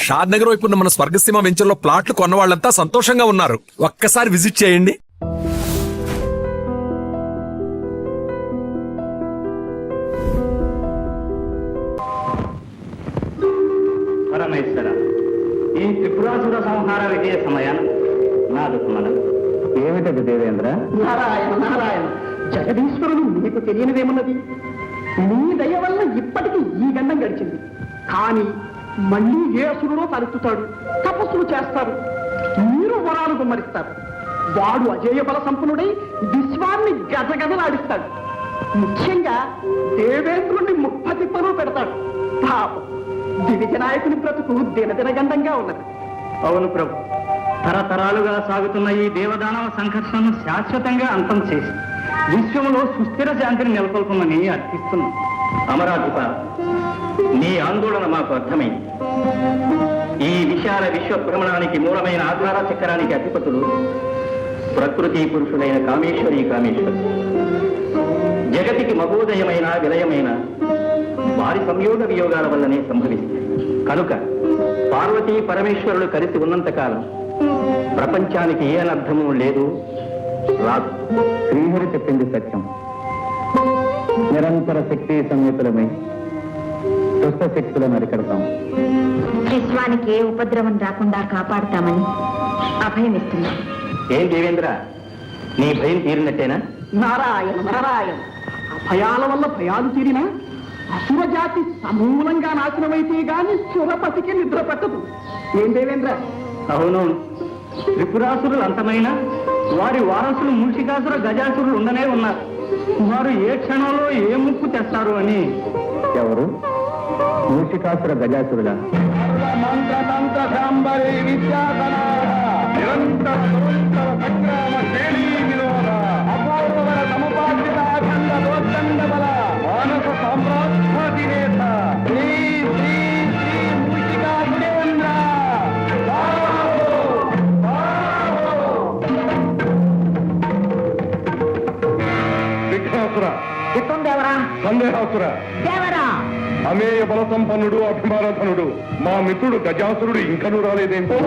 షాద్ నగర్ వైపు ఉన్న మన స్వర్గసీమ వెంచర్లో ప్లాట్లు కొన్న వాళ్ళంతా సంతోషంగా ఉన్నారు. ఒక్కసారి విజిట్ చేయండి. పరమేశ్వర, ఈ త్రిపురాసుర సంహార విజయ సమయాన నాదు మనం ఏమిటది దేవేంద్ర? నారాయణ నారాయణ, జగదీశ్వరుడు నీకు తెలియనిదేమన్నది? నీ దయ వల్ల ఇప్పటికీ ఈ గండం గడిచింది. కానీ మళ్ళీ ఏ అసురుడో తలెత్తుతాడు, తపస్సులు చేస్తారు, మీరు వరాలు గుమ్మరిస్తారు. వాడు అజేయ బల సంపన్నుడై విశ్వాన్ని గజగజలాడిస్తాడు. ముఖ్యంగా దేవేంద్రుణ్ణి ముప్పతిప్పలు పెడతాడు. పాపం దివిజ నాయకుని బ్రతుకు దినదిన గండంగా ఉన్నది. అవును ప్రభు, తరతరాలుగా సాగుతున్న ఈ దేవదానవ సంఘర్షణను శాశ్వతంగా అంతం చేసి విశ్వంలో సుస్థిర శాంతిని నెలకొల్పమని అర్థిస్తున్నాం. అమరాధిప, నీ ఆందోళన మాకు అర్థమైంది. ఈ విశాల విశ్వ భ్రమణానికి మూలమైన ఆధార చక్రానికి అధిపతులు ప్రకృతి పురుషులైన కామేశ్వరి కామేశ్వరి. జగతికి మహోదయమైన విలయమైన వారి సంయోగ వియోగాల వల్లనే సంభవిస్తాయి. కనుక పార్వతీ పరమేశ్వరులు కలిసి ఉన్నంతకాలం ప్రపంచానికి ఏ అనర్థము లేదు, రాదు. శ్రీహరి చెప్పింది సత్యం. నిరంతర శక్తి సంయుతులమై దుష్ట శక్తులను అరికడతాం. విశ్వానికి ఏ ఉపద్రవం రాకుండా కాపాడుతామని అభయమిస్తున్నాం. ఏం దేవేంద్ర, నీ భయం తీరినట్టేనా? నారాయణ నారాయణ, భయాల వల్ల భయాలు తీరినా అసుర జాతి సమూలంగా నాశనమైతే గాని సురపతికి నిద్ర పట్టదు. ఏం దేవేంద్ర? అవునవును, త్రిపురాసురులు అంతమైన వారి వారసులు మూషికాసుర గజాసురులు ఉండనే ఉన్నారు. వారు ఏ క్షణంలో ఏ ముప్పు తెస్తారు అని. ఎవరు? మూషికాసుర గజాసురుడా? సందేహాసుర, అమేయ బల సంపన్నుడు అభిమానధనుడు మా మిత్రుడు గజాసురుడు ఇంకనూ రాలేదేంటో.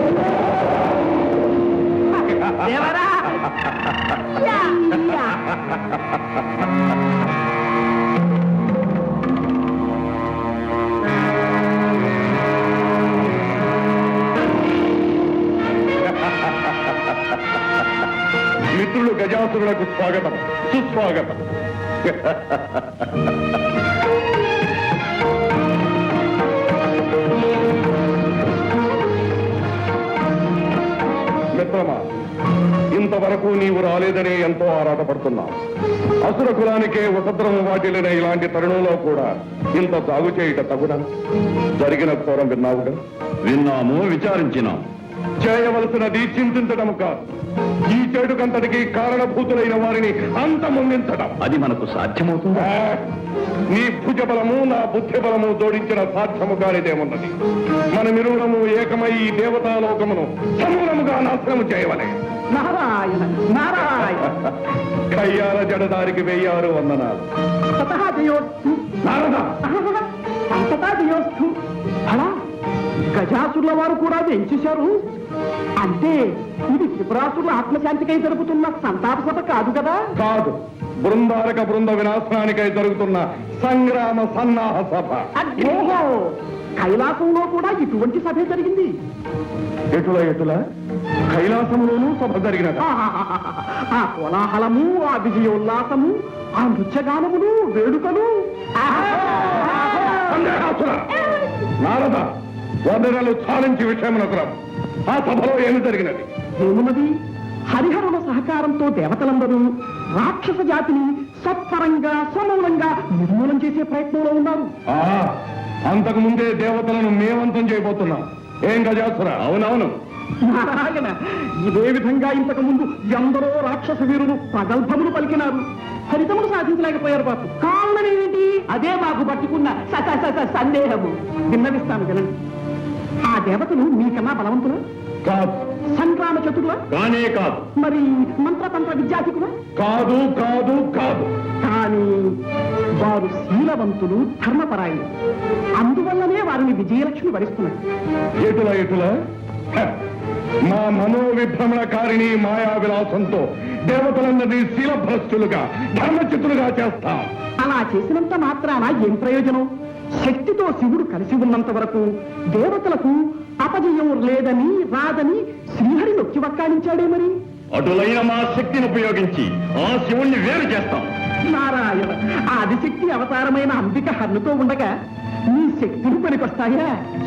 మిత్రులు గజాసురులకు స్వాగతం, సుస్వాగతం. మిత్రమా, ఇంతవరకు నీవు రాలేదనే ఎంతో ఆరాటపడుతున్నావు. అసుర కులానికే ఉపద్రవం వాటిల్లిన ఇలాంటి తరుణంలో కూడా ఇంత సాగు చేయుట తగునా? జరిగిన ఘోరం విన్నావుగా? విన్నాము, విచారించినాం. చేయవలసినది చింతించడం కాదు, ఈ చెడుకంతటికి కారణభూతులైన వారిని అంతమొందించడం. అది మనకు సాధ్యమవుతుందా? నీ భుజ బలము నా బుద్ధి బలము జోడించిన సాధ్యము కానిదేమున్నది. మనమిరువురము ఏకమై ఈ దేవతాలోకమును సమూలముగా నాశనము చేయవలే. నారాయణ నారాయణ, కయ్యాల జడదారికి 1000 వందనాలు. సతహా జయోస్తు నారద, అంతటా జయోస్తు. అలా గజాసురుల వారు కూడా వెంచేశారు అంటే ఇది త్రిపురాసురుల ఆత్మశాంతికై జరుగుతున్న సంతాప సభ కాదు కదా? కాదు, బృందారక బృంద వినాశనానికై జరుగుతున్న సంగ్రామ సన్నాహ సభ. ఓహో, కైలాసంలో కూడా ఇటువంటి సభే జరిగింది. ఎటుల కైలాసంలోనూ సభ జరిగినది. ఆ కోలాహలము, ఆ విజయోల్లాసము, ఆ నృత్యగానములు, వేడుకలు. నారద, వందనలు చాలించి విషయమునకు రా. ఆ సభలో ఏమి జరిగినది? ఏమున్నది? హరిహరుల సహకారంతో దేవతలందరూ రాక్షస జాతిని సత్వరంగా సమూలంగా నిర్మూలన చేసే ప్రయత్నంలో ఉన్నారు. అంతకు ముందే దేవతలను మేమంతం చేయబోతున్నాం. ఏం గజాసుర? అవునవును. నారాయణ, ఇదే విధంగా ఇంతకు ముందు ఎందరో రాక్షస వీరులు ప్రగల్భములు పలికినారు, ఫలితములు సాధించలేకపోయారు. పాపం కారణం ఏమిటి? అదే మాకు పట్టుకున్న సందేహము. విన్నవిస్తాను వినండి. ఆ దేవతలు మీకన్నా బలవంతులు కాదు. సంగ్రామ చతుర్ల కానే కాదు. మరి మంత్రతంత్ర విద్యాధికుల కాదు కాదు కాదు. కానీ వారు శీలవంతులు ధర్మపరాయణులు. అందువల్లనే వారిని విజయలక్ష్మి వరిస్తున్నారు. ఎటుల ఎటుల హ! మా మనోవిభ్రమణకారిణి మాయా విలాసంతో దేవతలందరినీ శీలభ్రష్టులుగా ధర్మచితులుగా చేస్తాం. అలా చేసినంత మాత్రాన ఏం ప్రయోజనం? శక్తితో శివుడు కలిసి ఉన్నంత వరకు దేవతలకు అపజయం లేదని రాదని శ్రీహరి నొక్కి వక్కాడించాడే మరి. అటులైన మా శక్తిని ఉపయోగించి ఆ శివుణ్ణి వేరు చేస్తాం. నారాయణ, ఆదిశక్తి అవతారమైన అంబిక హన్నుతో ఉండగా నీ శక్తులు పనికొస్తాయా?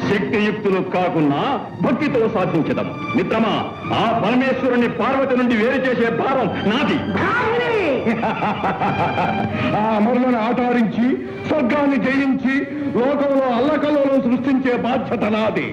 శక్తియుక్తులు కాకున్నా భక్తితో సాధించదాం. మిత్రమా, ఆ పరమేశ్వరుని పార్వతి నుండి వేరు చేసే భారం నాది. ఆ అమరులను ఆటారించి స్వర్గాన్ని జయించి లోకంలో అల్లకల్లోలను సృష్టించే బాధ్యత నాది.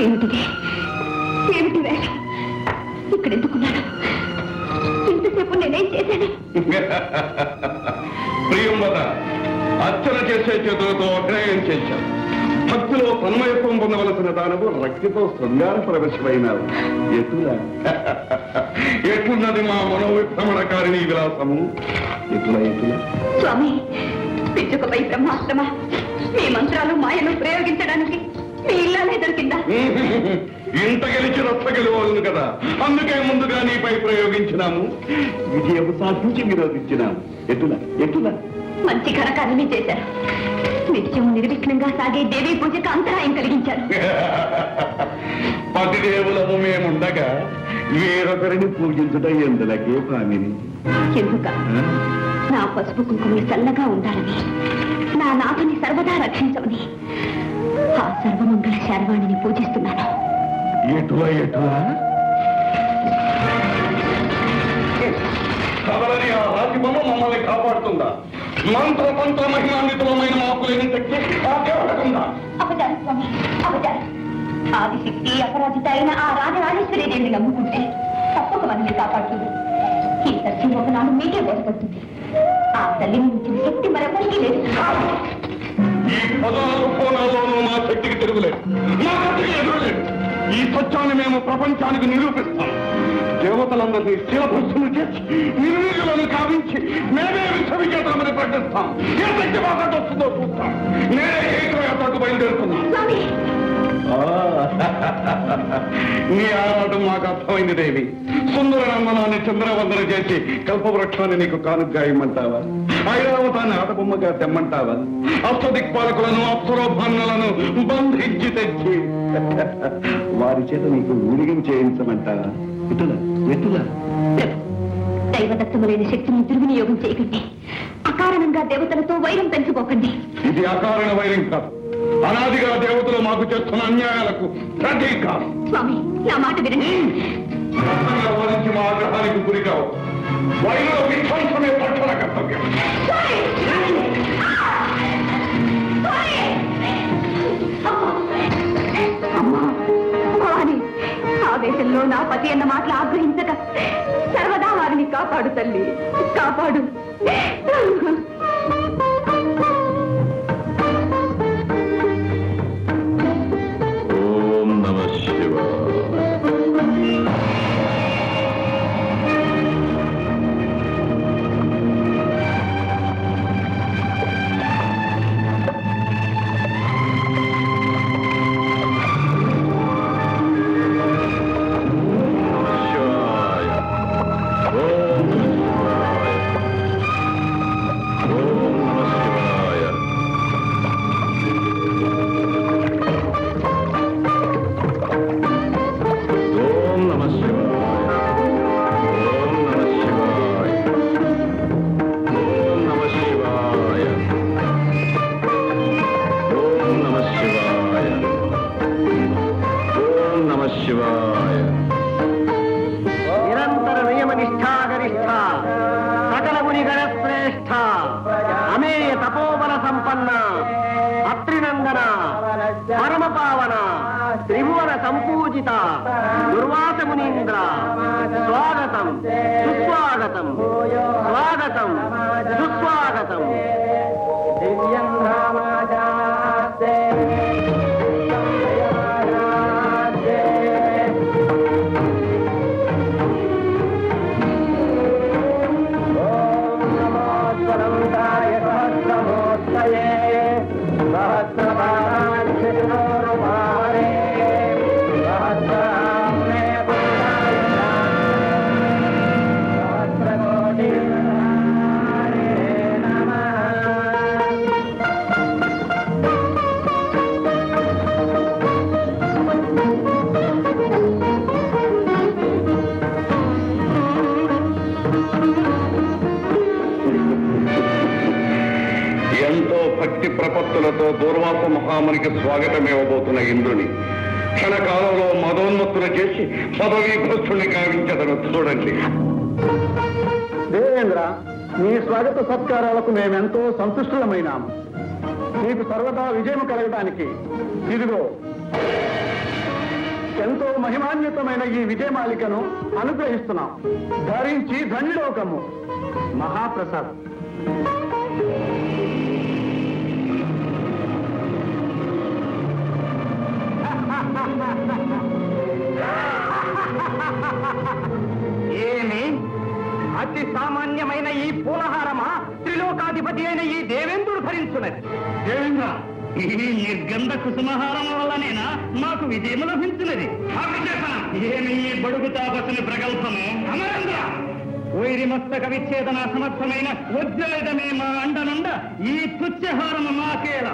ఏమిటిది? ఏమిటి వేళ? ఇక్కడ ఎందుకున్నాను? ఇంతసేపు నేనేం చేశాను? ప్రియంవద, అర్చన చేసే చేతులతో అగ్రయం చేశావు. భక్తిలో తన్మయత్వం పొందవలసిన దానవు రక్తితో శృంగార ప్రవేశమైనావు. ఎట్లున్నది మా మనోవిభ్రమణకారిణి విలాసము? ఎట్లా స్వామి, పిచ్చుకపై బ్రహ్మాస్త్రమా? మీ మంత్రాలు మాయను ప్రయోగించడానికి మీ ఇల్లానే దొరికిందా? ఇంత గెలిచి రచ్చ గెలవాలను కదా, అందుకే ముందుగా నీపై ప్రయోగించినాము. విజయము సాధించి విరోధించినాము. ఎటులా మంచి ఘనకార్యమే చేశారు. నిత్యం నిర్విఘ్నంగా సాగే దేవీ పూజకు అంతరాయం కలిగించారు. పతిదేవులము మేముండగా వేరొకరిని పూజించుట ఎందులకే పామిని? ఎందుక? నా పసుపు కుంకుమలు చల్లగా ఉండాలని, నా నాథుని సర్వదా రక్షించమని ఆ సర్వమంగళ శార్వాణిని పూజిస్తున్నాను. ఎటులా కదలని ఆ రాజబొమ్మ మమ్మల్ని కాపాడుతుందా? మంత్ర మహిమాన్వితమైన మాకులేని శక్తి కాపాడుతుందా? అపచారం స్వామి, అపచారం. ఆదిశక్తి అపరాజిత అయిన ఆ రాజరాజేశ్వరి దేవిని నమ్ముకుంటే తప్పక మనల్ని కాపాడుతుంది. ఈ సత్యం ఒకనాడు మీకే బోధపడుతుంది. ఆ తల్లిని మించిన శక్తి మరెవరికీ లేదు. ఈ 14 కోణాల్లోనూ మా శక్తికి తిరుగులేదు, మా శక్తికి ఎదురులేదు. ఈ సత్యాన్ని మేము ప్రపంచానికి నిరూపిస్తాం. దేవతలందరినీ శిలభస్సులు చేసి నిర్వీర్యులను కావించి మేమే విశ్వవిజేతమని ప్రకటిస్తాం. ఏ శక్తి మాట్లాడి వస్తుందో చూస్తాం. నేనే ఏకయాత్రకు బయలుదేరుతున్నాం. నీ ఆరాటం మాకు అర్థమైంది దేవి. సుందర నందనాన్ని చంద్రవందన చేసి కల్పవృక్షాన్ని నీకు కానుగ్గా ఇమ్మంటావా? ఐరావతాన్ని ఆటబొమ్మగా తెమ్మంటావా? అష్టదిక్పాలకులను అప్సరోభాన్నులను బంధించి తెచ్చి వారి చేత నీకు ఊరిగం చేయించమంటావా? ఎటులా దైవదత్తములైన శక్తిని దుర్వినియోగం చేయకండి. అకారణంగా దేవతలతో వైరం పెంచుకోకండి. ఇది అకారణ వైరం కాదు, అనాదిగా దేవతలు మాకు చేస్తున్న అన్యాయాలకు ప్రతీకారం. స్వామి, నా మాట వినండి. వరించి మా ఆగ్రహానికి గురి కావు. వైర విధ్వంసమే పట్టణ కర్తవ్యం. ఆవేశంలో నా పతి అన్న మాటలు ఆగ్రహించక సర్వదా వారిని కాపాడు తల్లి, కాపాడు. ఓం నమః శివాయ. నిరంతర నియమ నిష్ఠాగరిష్ఠ సకల ముని గణశ్రేష్ఠ అమేయ తపోబల సంపన్న అత్రినందన పరమ పావన త్రిభువన సంపూజిత దుర్వాస మునీంద్ర స్వాగతం సుస్వాగతం, స్వాగతం సుస్వాగతం. ఎంతో భక్తి ప్రపత్తులతో దూర్వాస మహామునికి స్వాగతం ఇవ్వబోతున్న ఇంద్రుని క్షణకాలంలో మదోన్మత్తులు చేసి పదవీ భ్రష్టుని గావించదను చూడండి. దేవేంద్ర, నీ స్వాగత సత్కారాలకు మేమెంతో సంతుష్టులమైనాము. నీకు సర్వదా విజయం కలగడానికి ఇదిగో ఎంతో మహిమాన్వితమైన ఈ విజయమాలికను అనుగ్రహిస్తున్నాం. ధరించి ధన్యుడోకము. మహాప్రసాద్. ఏమి అతి సామాన్యమైన ఈ పూలహారమా త్రిలోకాధిపతి అయిన ఈ దేవేంద్రుడు భరించున్నది? దేవేంద్ర, ఈ నిర్గంధ కుసుమహారం వల్లనేనా మాకు విజయం లభించినది? ఏమి ఈ బడుగు తాపసుని ప్రగల్భము? అమరేంద్ర, వైరి మస్తక విచ్ఛేదన సమర్థమైన వజ్రాయుధమే మా అండనుండ ఈ తుచ్చహారము మాకేలా.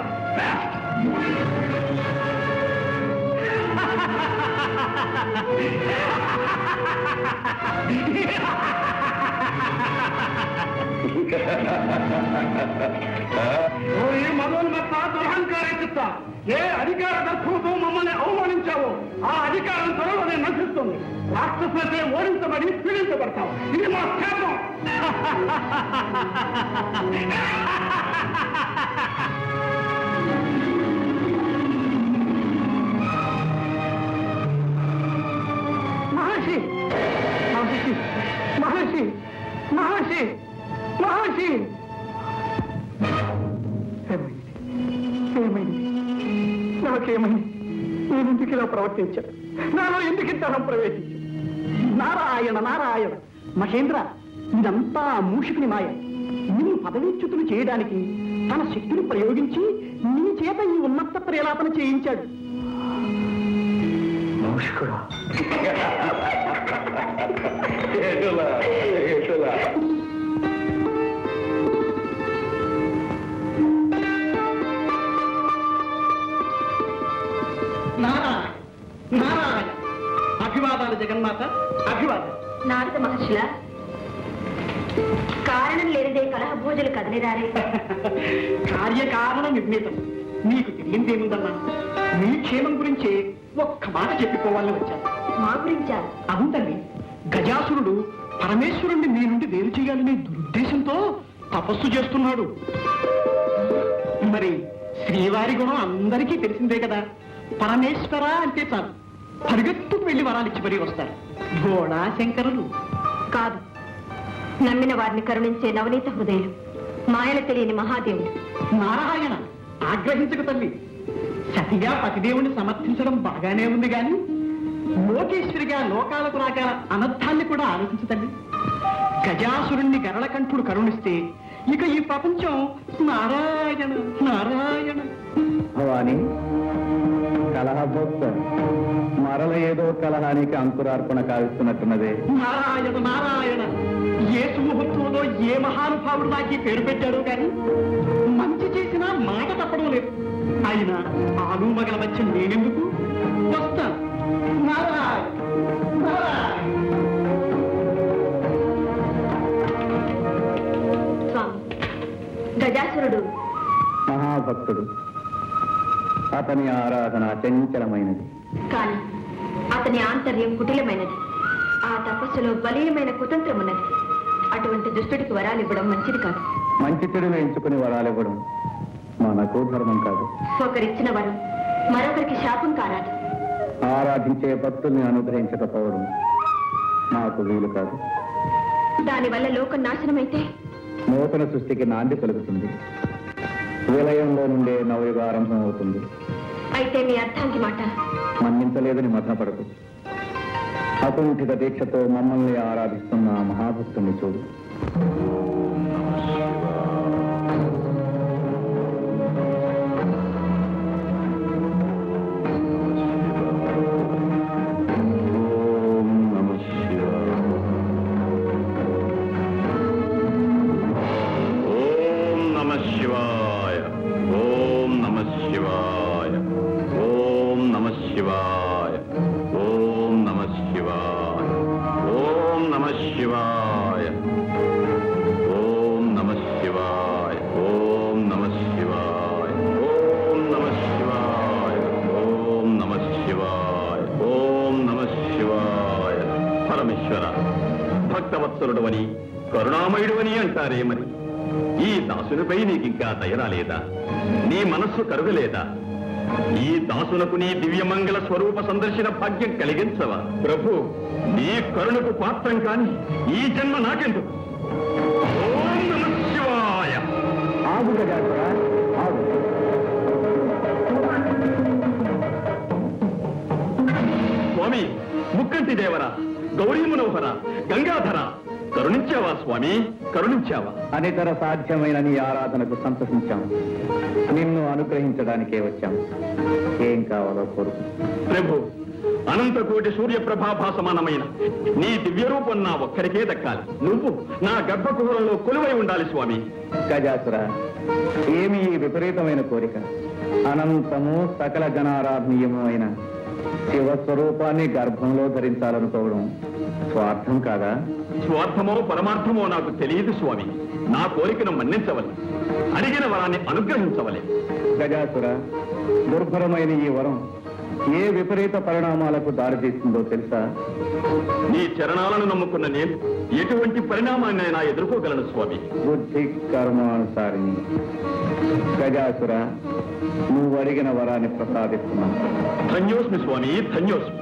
మదోన్మత్త దురహంకారెత్తుతా ఏ అధికార దర్శనంతో మమ్మల్ని అవమానించావో ఆ అధికారం త్వరలోనే నశిస్తుంది. రాక్షసులతో ఓడించబడి పీడించబడతాం. ఇది మా శాపం. మహర్షి మహర్షి మహర్షి మహర్షి మహర్షి ఏమైంది? నాకేమైంది? నేను ఎందుకు ఇలా ప్రవర్తించాను? నాలో ఎందుకు ఇంతనం ప్రవేశించాను? నారాయణ నారాయణ. మహేంద్ర, ఇదంతా మూషికుని మాయ. నిన్ను పదవీచ్యుతులు చేయడానికి తన శక్తిని ప్రయోగించి నీ చేత ఈ ఉన్నత ప్రేలాపన చేయించాడు. మూషికుడా? నారాయణ నారాయణ. అభివాదాలు జగన్మాత, అభివాదాలు. నారద మహర్షుల కారణం లేనిదే కలహ భోజులు కదలిరారే. కార్యకారణ నిర్ణీతం. నీకు తెలియందేముందన్నా, మీ క్షేమం గురించి ఒక్క మాట చెప్పిపోవాలని వచ్చాను. మా గురించా? అవును తల్లి. గజాసురుడు పరమేశ్వరుణ్ణి మీ నుండి వేరు చేయాలనే దురుద్దేశంతో తపస్సు చేస్తున్నాడు. మరి శ్రీవారి గుణం అందరికీ తెలిసిందే కదా. పరమేశ్వర అంటే చాలు పరిగెత్తుకు వెళ్లి వరాలిచ్చి మరీ వస్తారు. భోళా శంకరులు కాదు, నమ్మిన వారిని కరుణించే నవనీత హృదయులు, మాయలు తెలియని మహాదేవుడు. నారాయణ, ఆగ్రహించక తల్లి. సతిగా పతిదేవుని సమర్థించడం బాగానే ఉంది గాని లోకేశ్వరిగా లోకాలకు రాగల అనర్థాన్ని కూడా ఆలోచించు తల్లి. గజాసురుణ్ణి గరళకంఠుడు కరుణిస్తే ఇక ఈ ప్రపంచం నారాయణ నారాయణ. భవాని, కలహభోక్త మరల ఏదో కలహానికి అంకురార్పణ కావిస్తున్నట్టున్నదే. నారాయణ నారాయణ. ఏ సుముహూర్తంలో ఏ మహానుభావుడు నాకు ఈ పేరు పెట్టాడో కానీ మంచి చేసినా మాట తప్పడం లేదు. అయినా ఆలు మగల మధ్య నేనెందుకు వస్తాను. నారాయణ నారాయణ. స్వామి, గజాసురుడు మహాభక్తుడు. అతని ఆరాధన చంచలమైనది. కానీ అతని ఆంతర్యం కుటిలమైనది. ఆ తపస్సులో బలీయమైన కుతంత్రం ఉన్నది. అటువంటి దుష్టుడికి వరాలు ఇవ్వడం మంచిది కాదు. మంచి చెడును ఎంచుకుని వరాలివ్వడం మనకు ధర్మం కాదు. ఒకరిచ్చిన వరం మరొకరికి శాపం కారాదు. ఆరాధించే భక్తుల్ని అనుగ్రహించకపోవడం నాకు వీలు కాదు. దానివల్ల లోకం నాశనమైతే నూతన సృష్టికి నాంది పలుకుతుంది. విలయంలో నుండే నవయుగ ఆరంభం అవుతుంది. అయితే మీ అర్థానికి మాట మన్నించలేదని మదనపడదు. అకుంఠిత దీక్షతో మమ్మల్ని ఆరాధిస్తున్న ఆ మహాభక్తుని చూడు. నమః భక్తవత్సలుడవని కరుణామయుడవని అంటారే మరి ఈ దాసునిపై నీకింకా దయరాలేదా? నీ మనస్సు కరుగలేదా? ఈ దాసునకు నీ దివ్యమంగళ స్వరూప సందర్శన భాగ్యం కలిగించవా? ప్రభు, నీ కరుణకు పాత్రం కాని ఈ జన్మ నాకెందుకు? ఓం నమః శివాయ. ఆగు గజాసుర, ఆగు. స్వామి, ముక్కంటి దేవరా, గౌరీ మనోహర, గంగాధర, కరుణించావా స్వామి, కరుణించావా? అనితర సాధ్యమైన నీ ఆరాధనకు సంతసించాం. నిన్ను అనుగ్రహించడానికే వచ్చాం. ఏం కావాలో కోరుకు. ప్రభు, అనంతకోటి సూర్యప్రభాభాసమానమైన నీ దివ్య రూపం నా ఒక్కరికే దక్కాలి. నువ్వు నా గర్భగృహంలో కొలువై ఉండాలి స్వామి. గజాసుర, ఏమి ఈ విపరీతమైన కోరిక? అనంతము సకల గణారాధనీయము అయిన శివస్వరూపాన్ని గర్భంలో ధరించాలనుకోవడం స్వార్థం కాదా? స్వార్థమో పరమార్థమో నాకు తెలియదు స్వామి. నా కోరికను మన్నించవలె, అడిగిన వరాన్ని అనుగ్రహించవలె. గజాసుర, దుర్భరమైన ఈ వరం ఏ విపరీత పరిణామాలకు దారితీస్తుందో తెలుసా? నీ చరణాలను నమ్ముకున్న నేను ఎటువంటి పరిణామాన్నైనా ఎదుర్కోగలను స్వామి. బుద్ధి కర్మానుసారిని. గజాసుర, నువ్వు అడిగిన వరాన్ని ప్రసాదిస్తున్నాను. ధన్యోస్మి స్వామి, ధన్యోస్మి.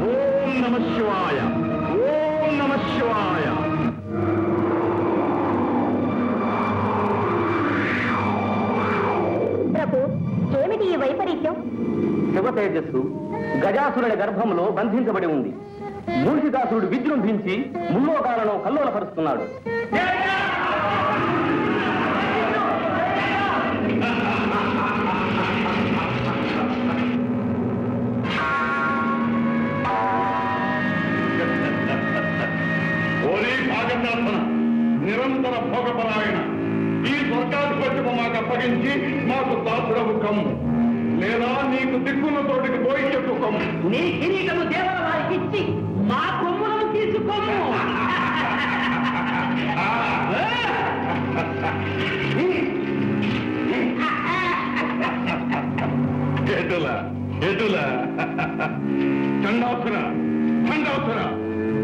ఓం నమః శివాయ, ఓం నమః శివాయ. ప్రభు, ఏమిటి ఈ వైపరీత్యం? శివ తేజస్సు గజాసురుడి గర్భంలో బంధించబడి ఉంది. మూషికాసురుడు విజృంభించి ముల్లోకాలను కల్లోలపరుస్తున్నాడు. ఓరి భాగశాసన, నిరంతర భోగపరాయణ, ఈ స్వర్గాధిపత్యము మాకు అప్పగించి మాకు దాసుడవు కమ్ము, లేదా నీకు దిక్కున్న తోటికి పోయి చెప్పు కమ్ము. నీ కిరీటము దేవర వారికి ఇచ్చి మా కొమ్ములను తీసుకోము. ఎటుల ఎటుల చండాసుర, చండాసుర,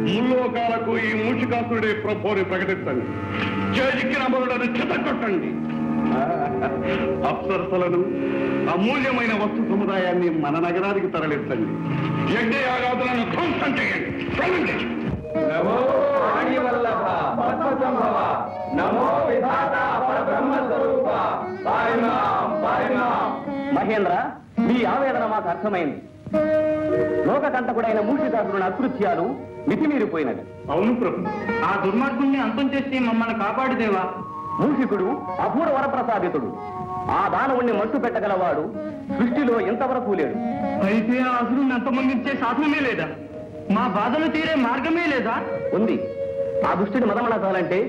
ముల్లోకాలకు ఈ మూషికాసురుడే ప్రభుని ప్రకటించండి. చేజిక్కిన అమరులను చెతకొట్టండి. అప్సరసలను, అమూల్యమైన వస్తు సముదాయాన్ని మన నగరానికి తరలించండి. యజ్ఞయాగాదులను ధ్వంసం చేయండి. వెళ్ళండి. మహేంద్ర, మీ ఆవేదన మాకు అర్థమైంది. లోకకంటకుడైన మూషికాసురుని అకృత్యాలు మితిమీరిపోయినవి. అవును ప్రభు. ఆ దుర్మార్గుణ్ణి అంతం చేసి మమ్మల్ని కాపాడుదేవా. మూషికుడు అపూర్వ వరప్రసాదితుడు. ఆ దానవుణ్ణి మట్టు పెట్టగలవాడు సృష్టిలో ఎంతవరకు లేడు. అయితే ఆ అసురుని అంతమొందించే సాధనమే లేదా? మా బాధలు తీరే మార్గమే లేదా? ఉంది. ఆ దుష్టుడి మదమణకాలంటే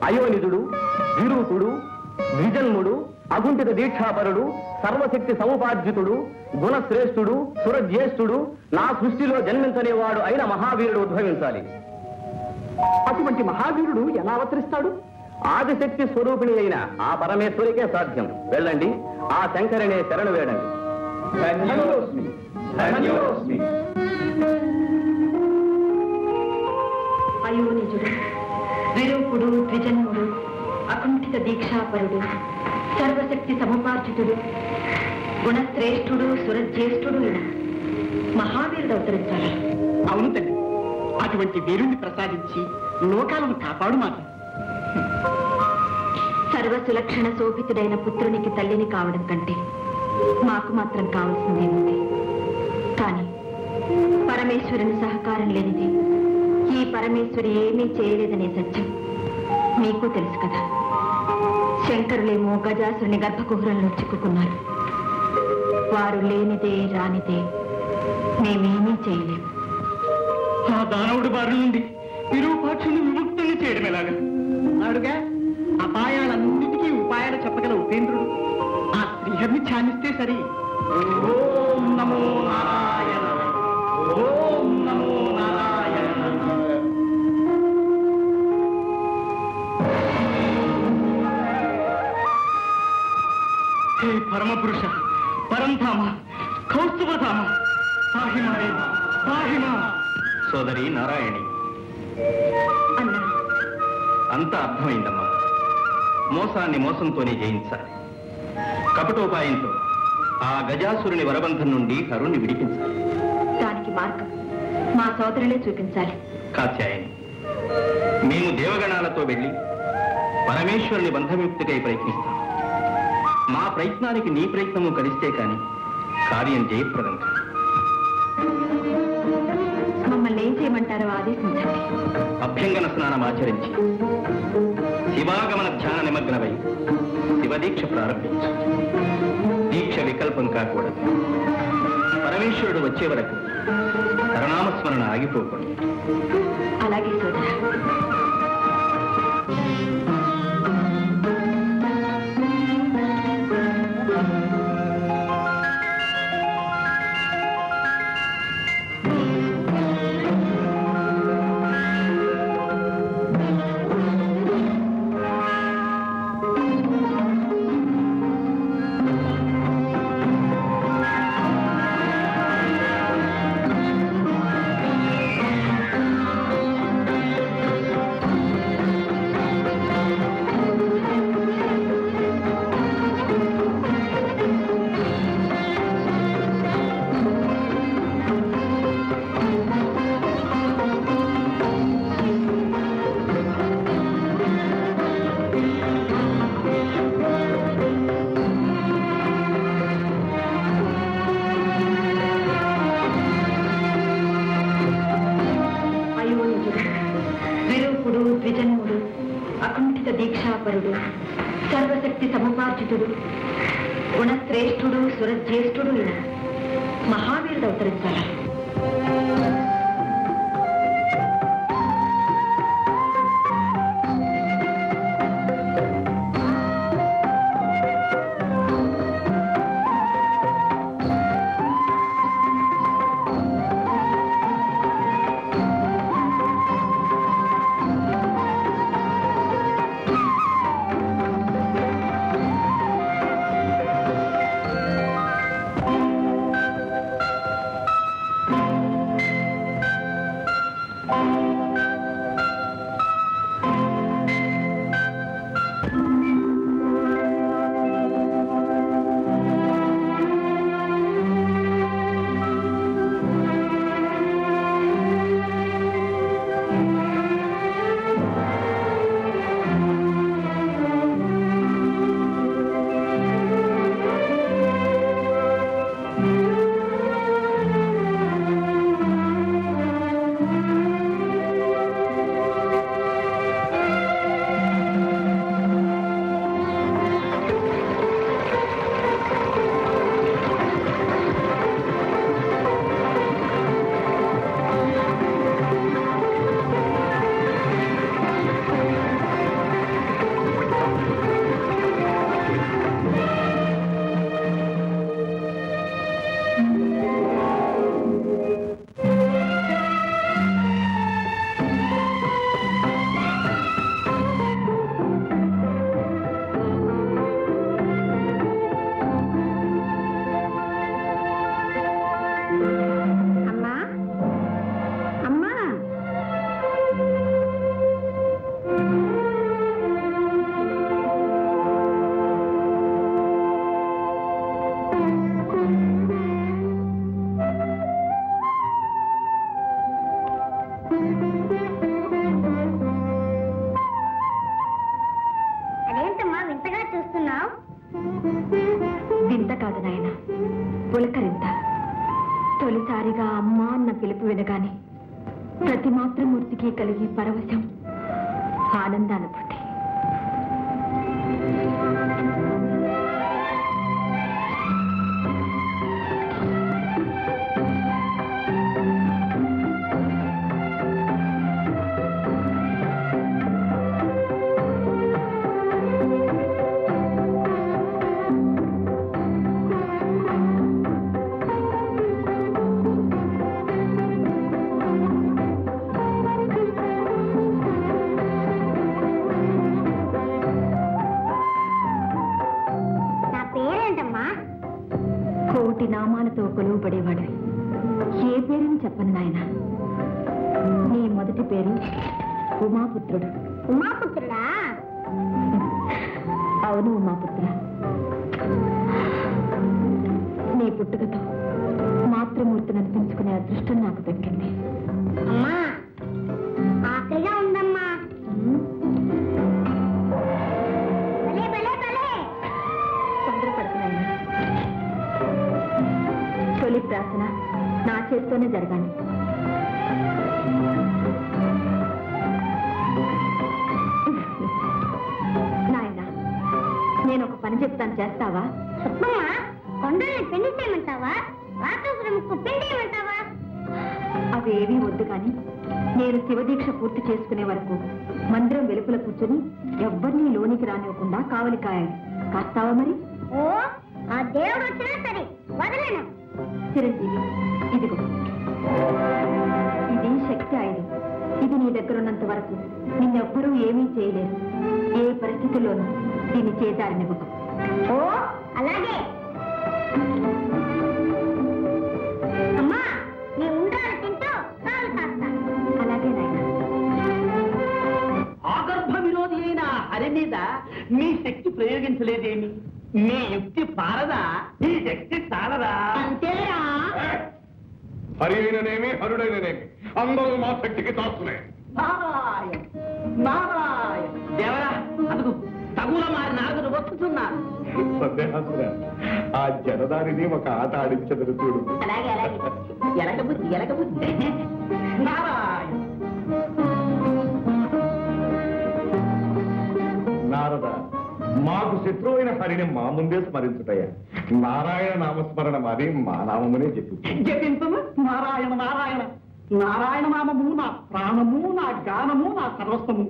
అయోనిదుడు, విరూపుడు, ద్విజన్ముడు, అగుంఠిత దీక్షాపరుడు, సర్వశక్తి సముపార్జితుడు, గుణశ్రేష్ఠుడు, సురజ్యేష్ఠుడు, నా సృష్టిలో జన్మించనేవాడు అయిన మహావీరుడు ఉద్భవించాలి. అటువంటి మహావీరుడు ఎలా అవతరిస్తాడు? ఆదిశక్తి స్వరూపిణి అయిన ఆ పరమేశ్వరికే సాధ్యం. వెళ్ళండి, ఆ శంకరునే శరణు వేడండి. అయోనిజుడు, విరూపుడు, ద్విజన్ముడు, అకుంఠిత దీక్షాపరుడు, సర్వశక్తి సముపార్జితుడు, గుణశ్రేష్ఠుడు, సురజ్యేష్ఠుడు అయిన మహావీరుడు అవతరించాలి. అవును తండ్రి, అటువంటి వీరుణ్ణి ప్రసాదించి లోకాలను కాపాడు మాట. సర్వసులక్షణ శోభితుడైన పుత్రునికి తల్లిని కావడం కంటే మాకు మాత్రం కావాల్సిందేముంది? కానీ పరమేశ్వరుని సహకారం లేనిది ఈ పరమేశ్వరి ఏమీ చేయలేదనే సత్యం మీకు తెలుసు కదా. శంకరులేమో గజాసురుని గర్భకుహరంలో చిక్కుకున్నారు. వారు లేనిదే రానిదే మేమేమీ చేయలేము. ఆ దానవుడి బారి నుండి విరూపాక్షుని విముక్తుని చేయడం ఎలాగా? అడుగా అపాయాలన్నిటికీ ఉపాయాలు చెప్పగల ఉపేంద్రుడు ఆ శ్రీహరిని ధ్యానిస్తే సరి. ఓం నమో నారాయణ, ఓం నమో నారాయణ. పరమపురుష పరంధామ కౌస్తుభధామ పాహిమాయ పాహిమా. సోదరి నారాయణి, అన్నా, అంతా అర్థమైందమ్మా. మోసాన్ని మోసంతోనే జయించాలి. కపటోపాయంతో ఆ గజాసురుని వరబంధం నుండి హరుణ్ణి విడిపించాలి. దానికి మార్గం మా సోదరులే చూపించాలి. కాత్యాయని, మేము దేవగణాలతో వెళ్ళి పరమేశ్వరుని బంధముక్తికై ప్రయత్నిస్తాం. మా ప్రయత్నానికి నీ ప్రయత్నము కలిస్తే కాని కార్యం జయప్రదం కాదు. మమ్మల్ని ఏం చేయమంటారో ఆదేశించండి. అభ్యంగన స్నానం ఆచరించి శివాగమన ధ్యాన నిమగ్నమై శివదీక్ష ప్రారంభించు. దీక్ష వికల్పం కాకూడదు. పరమేశ్వరుడు వచ్చే వరకు సరనామస్మరణ ఆగిపోకూడదు. అలాగే సోదరా. విరూపుడు, ద్విజన్ముడు, అకుంఠిత దీక్షాపరుడు, సర్వశక్తి సముపార్జితుడు, గుణశ్రేష్ఠుడు, సురజ్యేష్ఠుడు అయిన మహావీరుడు అవతరించాలి. వింత కాదు నాయన, పులకరింత. తొలిసారిగా అమ్మా అన్న పిలుపు వినగానే ప్రతి మాతృమూర్తికి కలిగి పరవశం, ఆనందానుభూతి. కోటి నామాలతో కొలువబడేవాడు. ఏ పేరుని చెప్పను నాయన. నీ మొదటి పేరు ఉమాపుత్రుడు. ఉమాపుత్రుడా? అవును ఉమాపుత్ర. నీ పుట్టుకతో మాతృమూర్తిని అనిపించుకునే అదృష్టం నాకు దక్కింది. అమ్మా, ఆకలిగా ఉందమ్మా. భలే భలే భలే. తొందరపడుతున్నాయి. తొలి ప్రార్థన నా చేతితోనే జరగాలి. నాయన, నేను ఒక పని చెప్తాను, చేస్తావా? చెప్పమ్మా. కొండల్ని పెళ్లి చేయమంటావా? రాక్షసులకు పెళ్లి చేయమంటావా? అవేవీ వద్దు కానీ నేను శివదీక్ష పూర్తి చేసుకునే వరకు మందిరం వెలుపల కూర్చొని ఎవ్వరినీ లోనికి రానివ్వకుండా కావలి కాయాలి. కాస్తావా మరి? ఓ, ఆ దేవుడు వచ్చినా సరే వదలను. చిరంజీవి, ఇదిగో, ఇది శక్తి ఆయుధం. ఇది నీ దగ్గర ఉన్నంత వరకు నిన్నెవ్వరూ ఏమీ చేయలేరు. ఏ పరిస్థితుల్లోనూ దీన్ని చేజారినివ్వకు. ఓ, అలాగే. అమ్మా, నీ ఉండ్రాలు తింటూ కాలు కాస్తా. అలాగే నాయన. ఆగర్భ విరోధి అయిన హరి మీద మీ శక్తి ప్రయోగించలేదేమి? మీ యుక్తి పారదా? ఈ శక్తి చాలదా? అంతేరా? హరి అయిననేమి హరుడైననేమి అందరూ మా శక్తికి తాస్తున్నాయి. నారాయణ నారాయణ. దేవరా, అందుకు తగుల మారి నారదుడు వస్తున్నారు. సందేహాసురా, ఆ జనదారిని ఒక ఆట ఆడించదరు చూడు. అలాగే అలాగే. ఎలకబుద్ధి ఎలకబుద్ధి. నారాయణ. నారద, మాకు శత్రువు అయిన హరిని మా ముందే స్మరించుటయ్యా. నారాయణ నామస్మరణ మాది మా నామమునే చెప్పు. జపించము నారాయణ నారాయణ. నారాయణ నామము నా ప్రాణము, నా గానము, నా సర్వస్వము.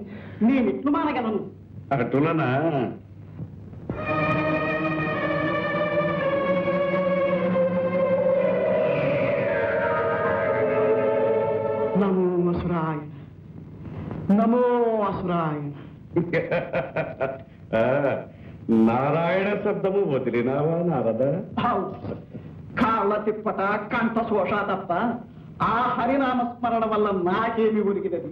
నేనెట్లు మానగలను? అటులనా? నమో అసురాయ, నమో అసురాయ. నారాయణ శబ్దము వదిలినావా నారద? కాళ్ళ తిప్పట, కంఠ శోష తప్ప ఆ హరినామస్మరణ వల్ల నాకేమి ఒరిగినది?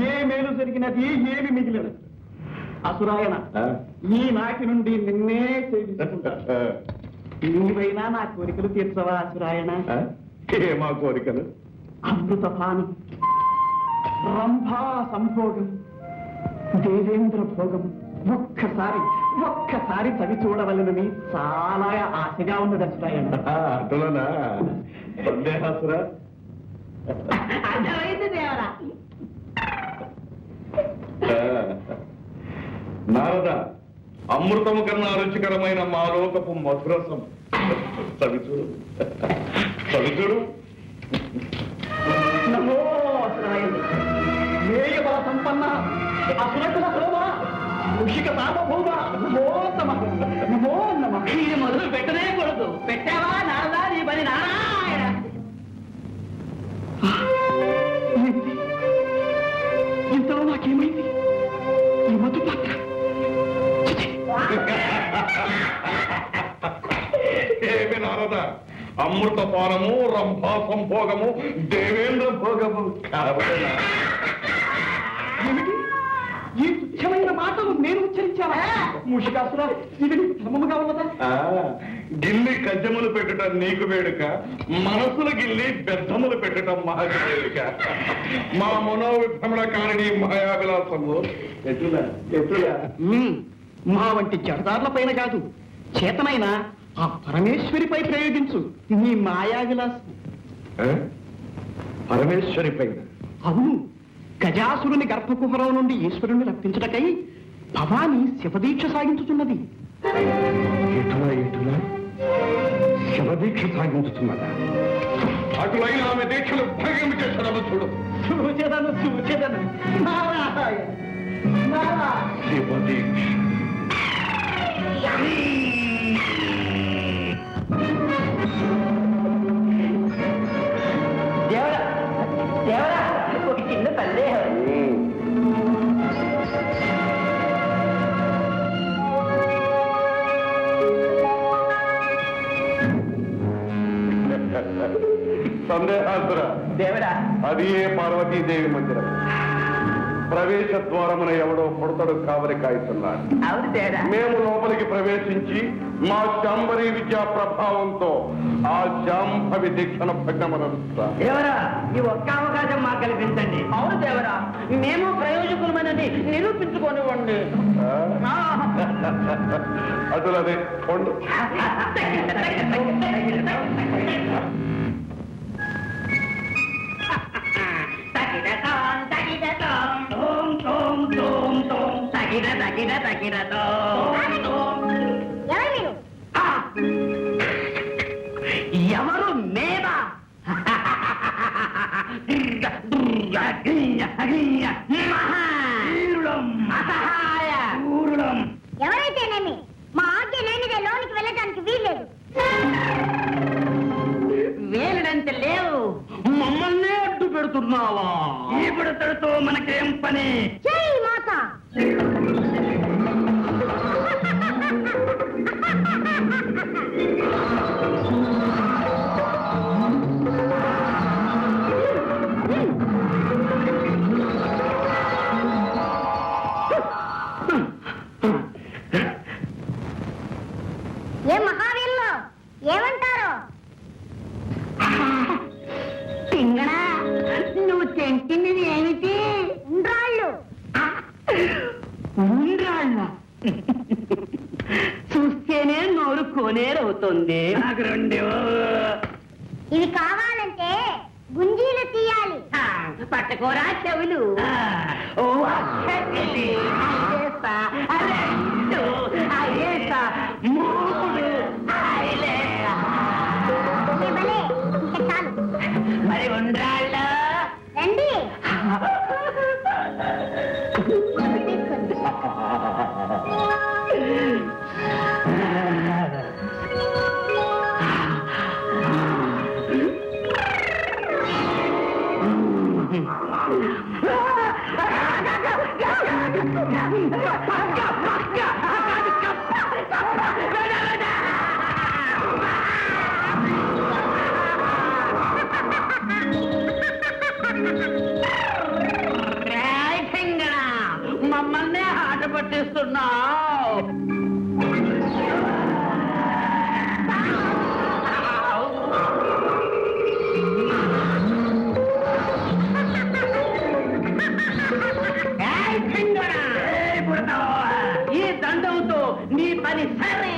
ఏ మేలు జరిగినది? ఏమి మిగిలినది? అసురాయన, ఈ నాటి నుండి నిన్నే సేవించుకుంటా. నీవైనా నా కోరికలు తీర్చవా అసురాయణ? ఏమా కోరికలు? అమృతపానం, రంభా సంభోగం, దేవేంద్ర భోగం ఒక్కసారి చవి చూడవలనని చాలా ఆశగా ఉన్నది అసురాయణ. అటులనా? సందేహాసురా, అర్థమైంది దేవరా. నారద, అమృతము కన్నా రుచికరమైన మాలోకపు మధురసం చవిచూడు, చవిచూడు. నమో అసురాయణ. మేయ బల సంపన్న అసురకుల శోభ, ఋషిక సార్వభౌమ, నమో నమః, నమో నమః. ఇది మొదలు పెట్టనే కూడదు. పెట్టావా నారదా నీ పని? నారాయణ. ఏమిటి? ఇంతలో నాకేమైంది? ఈ మధు పాత్ర ఏమి నారద, అమృత పానము, రంభా సంభోగము, దేవేంద్ర భోగము కావలేనా? ఏమిటి? ఈ తుచ్చమైన మాటలు నేను ఉచ్చరించావా? మూషికాసురా, ఇది నీకు ధర్మముగా ఉన్నదా? గిల్లి కజ్జములు పెట్టడం నీకు వేడుక, మనసుల గిల్లి బెద్దములు పెట్టడం మాకు వేడుక. మా మనోవిభ్రమణ కారణి మాయావిలాసము ఎటులా ఎటులా? మా వంటి జడదారుల పైన కాదు, చేతనైన ఆ పరమేశ్వరిపై ప్రయోగించు నీ మాయా విలాసం. పరమేశ్వరి పైన? అవును, గజాసురుని గర్భకుహరం నుండి ఈశ్వరుని రప్పించటకై భవాని శివదీక్ష సాగించుతున్నది. ఎటులా ఎటులా? శివదీక్ష సాగించుతున్నదా? అటులైన ఆమె దీక్షలు భంగం చేసడము చూడు. చూచెదను. నారాయణ నారాయణ. శివదీక్ష. దేవరా దేవరా, ఒక చిన్న సందేహం. సందేహాసుర దేవరా అది ఏ పార్వతీదేవి మందిరం ప్రవేశ ద్వారమున ఎవడో పుడతడు కావలి కాయిస్తున్నాడు. అవును దేవరా మేము లోపలికి ప్రవేశించి మా శాంబరీ విద్యా ప్రభావంతో ఆ శాంభవి దీక్షణ భగ్నమనరుస్తాం. దేవరా ఈ ఒక్క అవకాశం మాకు కల్పించండి. అవును దేవరా మేము ప్రయోజకులమైనది నిరూపించుకోనివ్వండి. అసలు అదే కొండు ఎవరు మేమా? ఎవరైతేనేమి మా ఆజ్ఞ లేనిదే లోనికి వెళ్ళడానికి వీల్లేదు. వేలుడంత లేవు మమ్మల్ని అడ్డు పెడుతున్నావా? ఇప్పుడు తడుతో మనకేం పని? జై మాత. ఏ మహావీరులు ఏమంటారు? పింగళా నువ్వు తింటున్నది ఏమిటి? ఉండ్రాళ్ళు. ఉండ్రాళ్ళ చూస్తేనే నోరు కోనేరవుతుంది. నాకు రెండు. ఇవి కావాలంటే గుంజీలు తీయాలి. పట్టుకోరా చెవులు. ఓ అక్కడికి. ఐదేసా, రెండు, ఐదేసా, మూడు, ఐదేసా. భలే భలే, ఇంకా చాలు. మరి ఉండ్రాళ్ళ రండి. మమ్మల్ని ఆట పట్టిస్తున్నావు. ఈ దండంతో నీ పని సరే.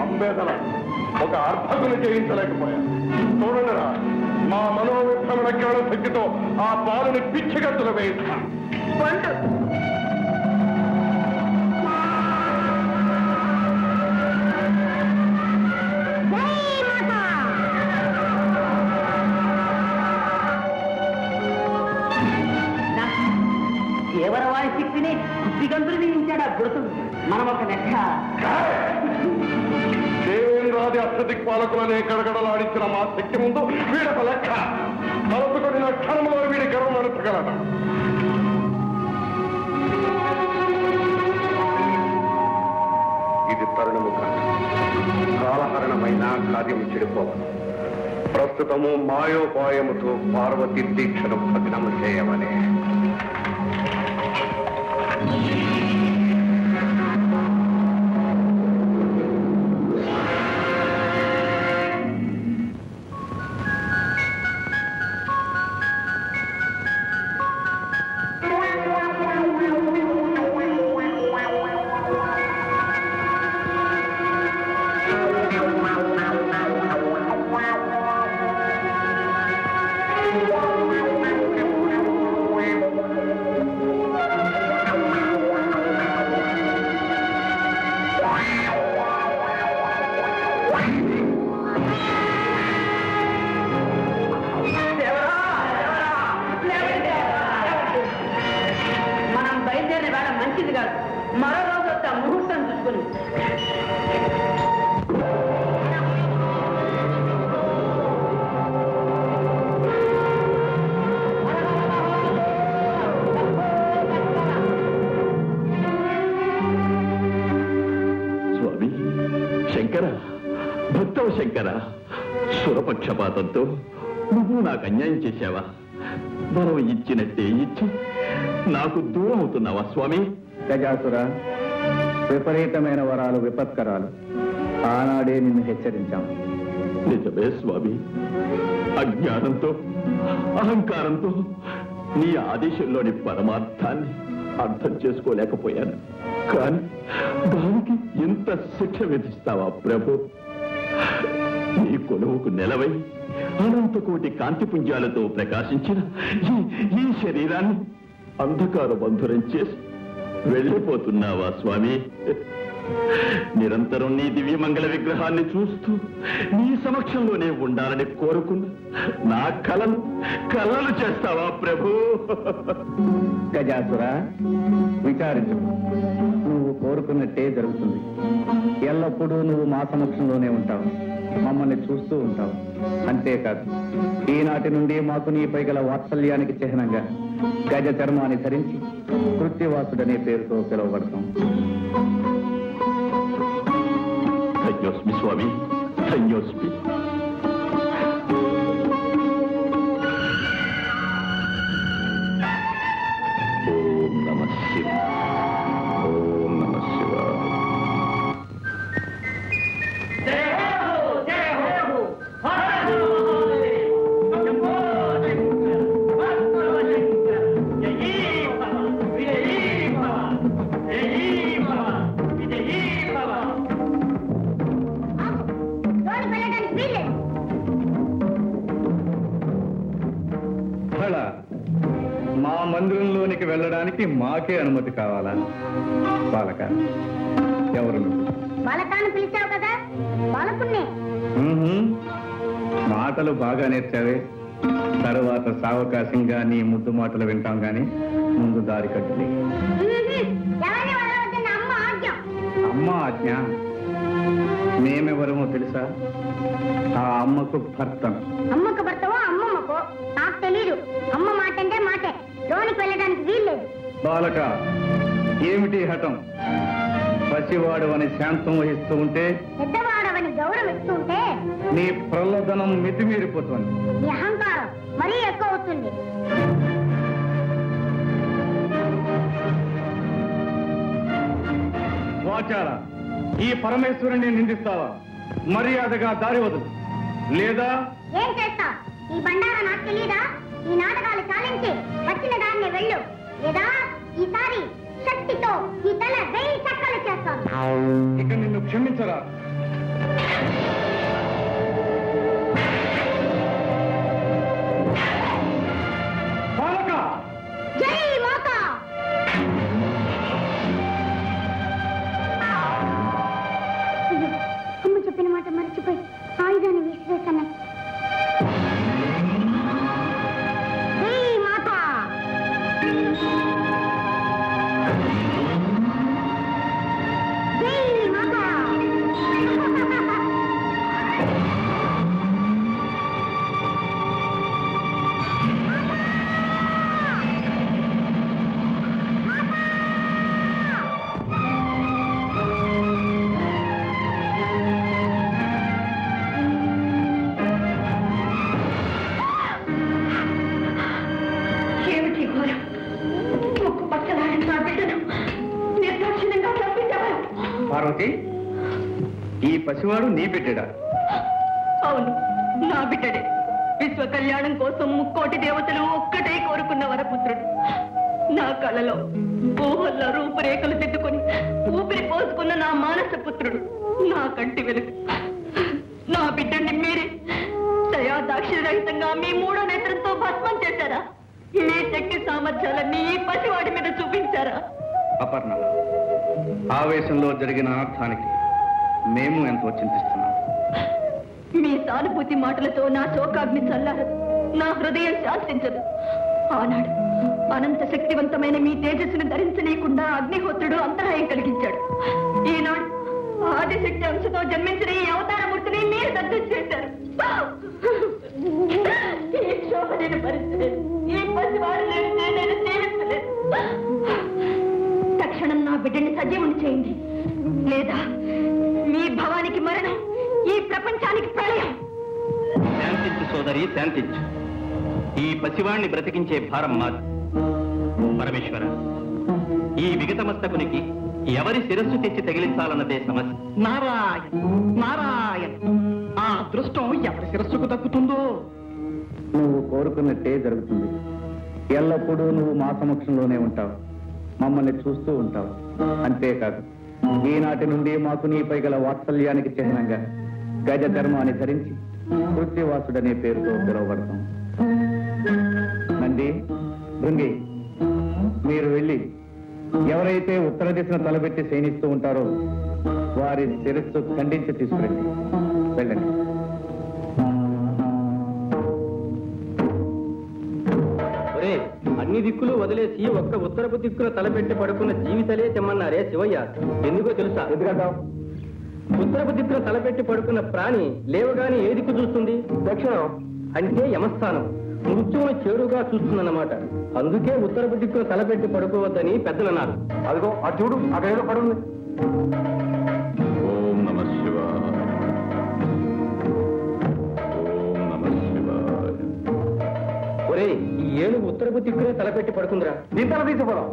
అంబేదన ఒక అర్భకుని జయించలేకపోయాను. చూడండిరా, మా మనోవిభ్రమణ జ్ఞాన శక్తితో ఆ బాలుని పిచ్చిగత్తులు వేయిస్తాం. దేవరవారి శక్తిని కుప్పిగంతులు విధించాడు ఆ గుర్తుడు. మనం ఒక లెక్క. దేవేంద్రాది అష్టదిక్పాలకులనే గడగడలాడించిన మా శక్తి ముందు వీడొక లెక్క. తలుపుకొడిన క్షణంలో వీడి గర్వం నడుచగలడు. ఇది తరుణము కాదు, కాలహరణమైన కార్యము చెడిపోవను. ప్రస్తుతము మాయోపాయముతో పార్వతి దీక్షను భగ్నము చేయవలే. మంచిది కాదు. మరో రోజు వస్తా ముహూర్తం చూసుకుని. స్వామి శంకర, భక్తవ శంకర, సురపక్షపాతంతో నువ్వు నాకు అన్యాయం చేశావా? వరం ఇచ్చినట్టే ఇచ్చి నాకు దూరం అవుతున్నావా స్వామి? గజాసుర, విపరీతమైన వరాలు విపత్కరాలు. ఆనాడే నిన్ను హెచ్చరించాం. నిజమే స్వామి, అజ్ఞానంతో అహంకారంతో నీ ఆదేశంలోని పరమార్థాన్ని అర్థం చేసుకోలేకపోయాను. కానీ దానికి ఎంత శిక్ష విధిస్తావా ప్రభు? నీ కొలువుకు నెలవై అనంత కోటి కాంతిపుంజాలతో ప్రకాశించిన ఈ శరీరాన్ని అంధకార బంధురం చేసి వెళ్ళిపోతున్నావా స్వామి? నిరంతరం నీ దివ్యమంగళ విగ్రహాన్ని చూస్తూ నీ సమక్షంలోనే ఉండాలని కోరుకున్న నా కలలు చేస్తావా ప్రభు? గజాసుర, విచారించు. నువ్వు కోరుకున్నట్టే జరుగుతుంది. ఎల్లప్పుడూ నువ్వు మా సమక్షంలోనే ఉంటావు, మమ్మల్ని చూస్తూ ఉంటావు. అంతేకాదు, ఈనాటి నుండి మాకు నీపై గల వాత్సల్యానికి చిహ్నంగా గజ చర్మాన్ని ధరించి కృత్యవాసుడనే పేరుతో పిలువబడతాం. ధన్యోస్మి స్వామి, ధన్యోస్మి. ఓం నమః శివాయ, ఓం నమః శివాయ. లోనికి వెళ్ళడానికి వీల్లేదు. ఫల, మా మందిరంలోనికి వెళ్ళడానికి మాకే అనుమతి కావాలా? బాలక, ఎవరు నువ్వు? బాలకాన్ని పిలిచావు కదా, బాలకున్నే. మాటలు బాగా నేర్చావే. తరువాత సావకాశంగా నీ ముద్దు మాటలు వింటాం గాని ముందు దారి కట్టుది. ఎవరిని వదలవద్దన్న అమ్మ ఆజ్ఞ. అమ్మ ఆజ్ఞ? మేమెవరమో తెలుసా? ఆ అమ్మకు భర్తను. అమ్మకు భర్తవో అమ్మమ్మకో నాకు తెలీదు. అమ్మ మాట అంటే మాటే. లోనికి వెళ్ళడానికి వీల్లేదు. బాలక, ఏమిటి హఠం? పసివాడవని శాంతం వహిస్తూ ఉంటే, పెద్దవాడవని గౌరవిస్తూ ఉంటే నీ ప్రలోభనం మితిమీరిపోతుంది. నీ అహంకారం మరీ ఎక్కువ అవుతుంది. వాచాల, ఈ పరమేశ్వరుని నిందిస్తావా? మర్యాదగా దారి వదులు, లేదా ఏం చేస్తా? ఈ బండారా నాకు తెలీదా? ఈ నాటకాలు చాలించి వచ్చిన దాన్ని వెళ్ళు, లేదా ఈసారి శక్తితో ఈ తల 1000 చక్కలు చేస్తాను. ఇక నిన్ను క్షమించరా? బాలక, జై మాత. అయ్యో, అమ్మ చెప్పిన మాట మర్చిపోయి ఆయుధాన్ని విసిరేస్తాను. జై మాత. జై మాత. ఏమిటి ఘోరం? ముక్కు పచ్చలాడిన నా బిడ్డను నిర్దాక్షిణ్యంగా చంపించావా? పార్వతి, ఈ పసివాడు నీ బిడ్డడా? అవును, నా బిడ్డడే. విశ్వ కళ్యాణం కోసం ముక్కోటి దేవతలు ఒక్కటే కోరుకున్న వరపుత్రుడు. నా కళలో ఊహల్లో రూపురేఖలు దిద్దుకొని ఊపిరి పోసుకున్న నా మానస పుత్రుడు, నా కంటి వెలుగు. నా బిడ్డని మీరే దయా దాక్షిణ్యరహితంగా మీ మూడో నేత్రంతో భస్మం చేశారా? ఏ శక్తి సామర్థ్యాలన్నీ ఈ పసివాడి మీద చూపించారా? అపర్ణ, ఆవేశంలో జరిగిన అర్థానికి మేము ఎంతో చింతిస్తున్నాం. మీ సానుభూతి మాటలతో నా శోకాగ్ని చల్లారదు, నా హృదయం శాంతించదు. ఆనాడు అనంత శక్తివంతమైన మీ తేజస్సును ధరించనీయకుండా అగ్నిహోత్రుడు అంతరాయం కలిగించాడు. ఈనాడు ఆదిశక్తి అంశతో జన్మించిన ఈ అవతారమూర్తిని మీరు దత్తత చేశారు. ఈ శోభనైన పరిస్థితి, ఈ పసివాడు లేనిదే నేను జీవించలేదు. తక్షణం నా బిడ్డని సజీవుని చేయండి, లేదా మీ భవానికి మరణం, ఈ ప్రపంచానికి ప్రళయం. శాంతించు సోదరి, శాంతించు. ఈ పసివాణ్ణి బ్రతికించే భారం మాది. పరమేశ్వర, ఈ విగతమస్తకునికి ఎవరి శిరస్సు తెచ్చి తగిలించాలన్నదే సమస్య. నారాయణ నారాయణ, ఆ అదృష్టం ఎవరి శిరస్సుకు దక్కుతుందో. నువ్వు కోరుకున్నట్టే జరుగుతుంది. ఎల్లప్పుడూ నువ్వు మా సమక్షంలోనే ఉంటావు, మమ్మల్ని చూస్తూ ఉంటావు. అంతేకాదు, ఈనాటి నుండి మాకు నీపై గల వాత్సల్యానికి చిహ్నంగా గజ ధర్మాన్ని ధరించి కృత్యవాసుడనే పేరుతో పిలువబడతాం. నంది, భృంగి, మీరు వెళ్ళి ఎవరైతే ఉత్తర దిశను తలబెట్టి శయనిస్తూ ఉంటారో వారి శిరస్సు ఖండించి తీసుకురండి. వెళ్ళండి. అన్ని దిక్కులు వదిలేసి ఒక్క ఉత్తరపు దిక్కున తలపెట్టి పడుకున్న జీవితలే తెమ్మన్నారే శివయ్య. ఎందుకో తెలుసా? ఎందుకంటావు? ఉత్తరపు దిక్కున తలపెట్టి పడుకున్న ప్రాణి లేవగానే ఏ దిక్కు చూస్తుంది? దక్షిణం. అంటే యమస్థానం. మృత్యువును చేరుగా చూస్తుందన్నమాట. అందుకే ఉత్తరపు దిక్కున తలపెట్టి పడుకోవద్దని పెద్దలన్నారు. అదిగో ఆ చూడు, అక్కడ ఏదో పడుంది. ఓం నమః శివాయ. ఓం నమః శివాయ. ఒరే, ఈ ఏనుగు ఉత్తరపు దిక్కునే తలపెట్టి పడుకుందిరా. దీని తల తీసుకోవడం.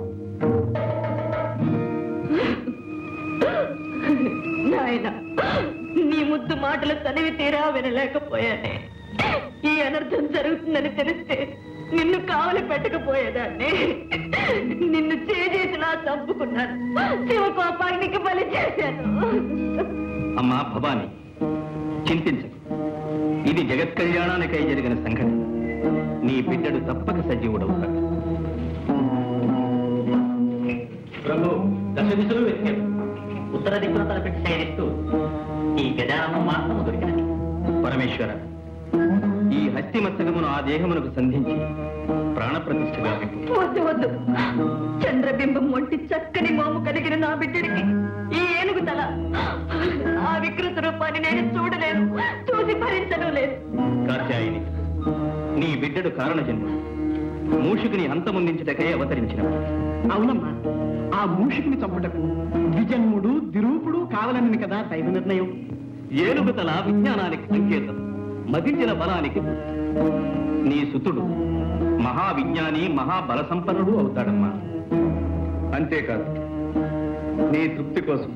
నాయన, నీ ముద్దు మాటలు తనివి తీరా వినలేకపోయానే. ఈ అనర్థం జరుగుతుందని తెలిస్తే నిన్ను కావలి పెట్టకపోయేదాన్ని. నిన్ను చేసేసిలా చంపుకున్నాను. శివకోపానికి బలి చేశాను. అమ్మా భవాని, చింతించకు. ఇది జగత్ కళ్యాణానికై జరిగిన సంఘటన. నీ బిడ్డడు తప్పక సజీవుడవుతాడు. ప్రభు, దశ దిశలు వెతికారు. ఉత్తర దిక్కున తలపెట్టి శయనిస్తూ ఈ గజాననం మాత్రము దొరికినది. పరమేశ్వర, ఈ హస్తి మస్తకమును ఆ దేహమునకు సంధించి ప్రాణప్రతిష్ఠగా పెట్టు. వద్దు వద్దు. చంద్రబింబం వంటి చక్కని మోము కలిగిన నా బిడ్డడికి ఈ ఏనుగు తల, ఆ వికృత రూపాన్ని నేను చూడలేను, చూసి భరించడం లేదు. కాత్యాయిని, నీ బిడ్డడు కారణ జన్ముడు. మూషికుని అంతమొందించుటకై అవతరించినవాడు. అవునమ్మా, ఆ మూషికుని చంపుటకు ద్విజన్ముడు దిరూపుడు కావాలని కదా దైవ నిర్ణయం. ఏనుగు తల విజ్ఞానానికి సంకేతం, మదించిన బలానికి గుర్తు. నీ సుతుడు మహావిజ్ఞాని, మహాబల సంపన్నుడు అవుతాడమ్మా. అంతేకాదు, నీ తృప్తి కోసం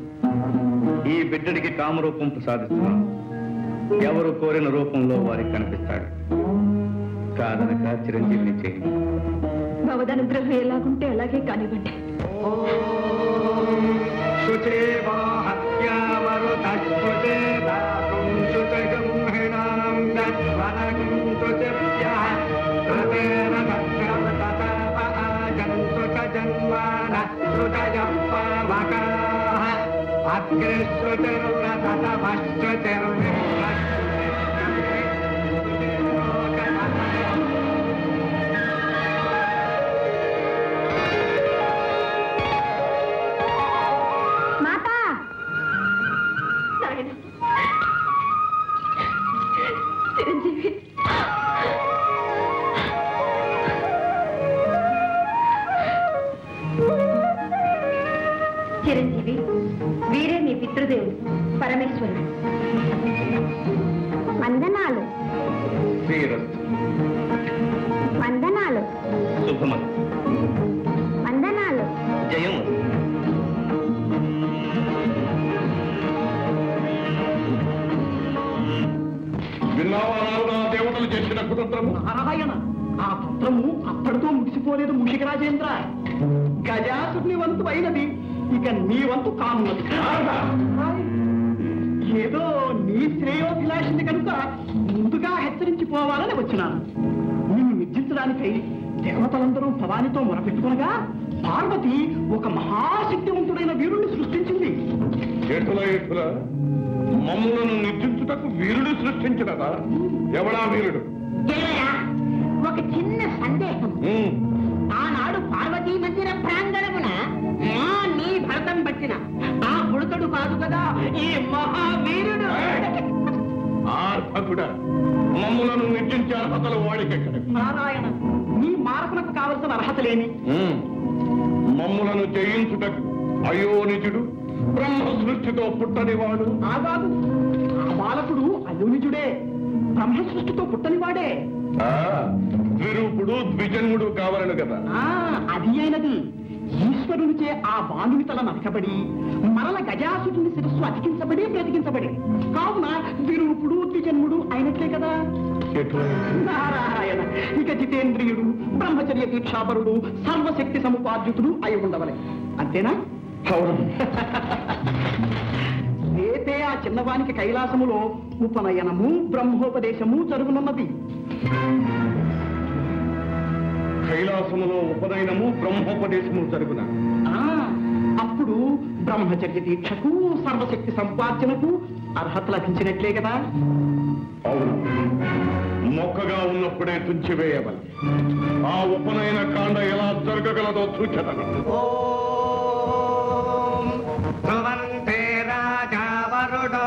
ఈ బిడ్డడికి కామరూపం ప్రసాదిస్తున్నాను. ఎవరు కోరిన రూపంలో వారికి కనిపిస్తాడు. కాదనక చిరంజీవిని చేయండి. భవదనుగ్రహం ఎలాగుంటే అలాగే కానివ్వండి. మాతా, నాయన, చిరంజీవి, చిరంజీవి, వీరే మీ పితృదేవుడు పరమేశ్వరుడు. వందనాలు శ్రీరస్తు. వందనాలు శుభమస్తు. వందనాలు. జయం. విన్నావా నా దేవతలు చేసిన కుతంత్రము? నారాయణ, ఆ పుత్రము అప్పటితో ముగిసిపోలేదు మూషిక రాజేంద్ర. గజాసుని వంతు అయినది, ఇక నీ వంతు కానున్నది. ఏదో నీ శ్రేయోభిలాషిని కనుక ముందుగా హెచ్చరించిపోవాలని వచ్చినాను. నిన్ను నిర్జించడానికై దేవతలందరూ భవానితో మొరపెట్టుకునగా పార్వతి ఒక మహాశక్తివంతుడైన వీరుణ్ణి సృష్టించింది. ఎటుల మమ్ములను నిర్జించుటకు వీరుడు సృష్టించినదా? ఎవడా వీరుడు? ఒక చిన్న సందేహం. ఆనాడు మూఢుడా, మమ్ములను నిర్జించే అర్హతలు వాడికెక్కడ? నారాయణ, నీ మారకునకు కావలసిన అర్హతలేమి? మమ్ములను జయించుటకు అయోనిజుడు బ్రహ్మ సృష్టితో పుట్టనివాడు. ఆగాదు, ఆ బాలకుడు అయోనిజుడే, బ్రహ్మ సృష్టితో పుట్టనివాడే. ద్విరూపుడు ద్విజన్ముడు కావాలను కదా. అది అయినది. ఈశ్వరునిచే ఆ బాలుని తల నరకబడి మరల గజాసురుని శిరస్సు అతికించబడి బ్రతికించబడి, కావున ద్విరూపుడు ద్విజన్ముడు అయినట్లే కదా. నారాయణ, ఇక జితేంద్రియుడు, బ్రహ్మచర్య దీక్షాపరుడు, సర్వశక్తి సముపార్జితుడు అయి ఉండవలే. అంతేనా? రేపే ఆ చిన్నవానికి కైలాసములో ఉపనయనము బ్రహ్మోపదేశము జరుగునున్నది. కైలాసములో ఉపనయనము బ్రహ్మోపదేశము జరుగున. అప్పుడు బ్రహ్మచర్య దీక్షకు సర్వశక్తి సంపార్జనకు అర్హత లభించినట్లే కదా. అవును, మొక్కగా ఉన్నప్పుడే తుంచివేయవలె. ఆ ఉపనయన కాండ ఎలా జరగగలదో సూచనలు. ధ్రువంతే రాజా వరుడో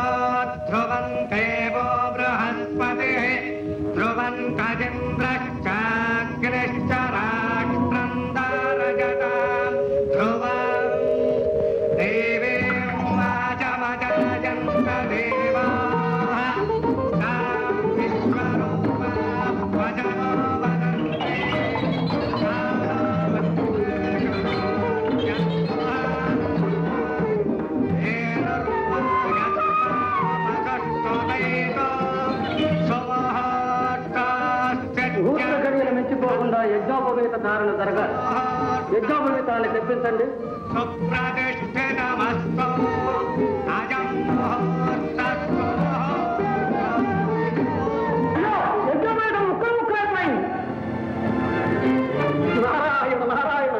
ధ్రువంతే వో బృహస్పతి ధ్రువంతజింద్రశ్చాగ్నిశ్చ రాష్ట్రం దారజతాం ధ్రువం దేవేం వాచమజయంత దేవాః తాం విశ్వరూపా వచనో వదంతే ముహూర్త గడియలు మెచ్చిపోకుండా యజ్ఞోపవేత ధారణ జరగాలి. యజ్ఞోపవేతాన్ని తెప్పించండి. సుప్రతిష్ఠితమస్తు అజం ముహూర్తస్తు. యజ్ఞోపవేతం ముక్కలు ముక్కలైపోయింది. నారాయణ నారాయణ,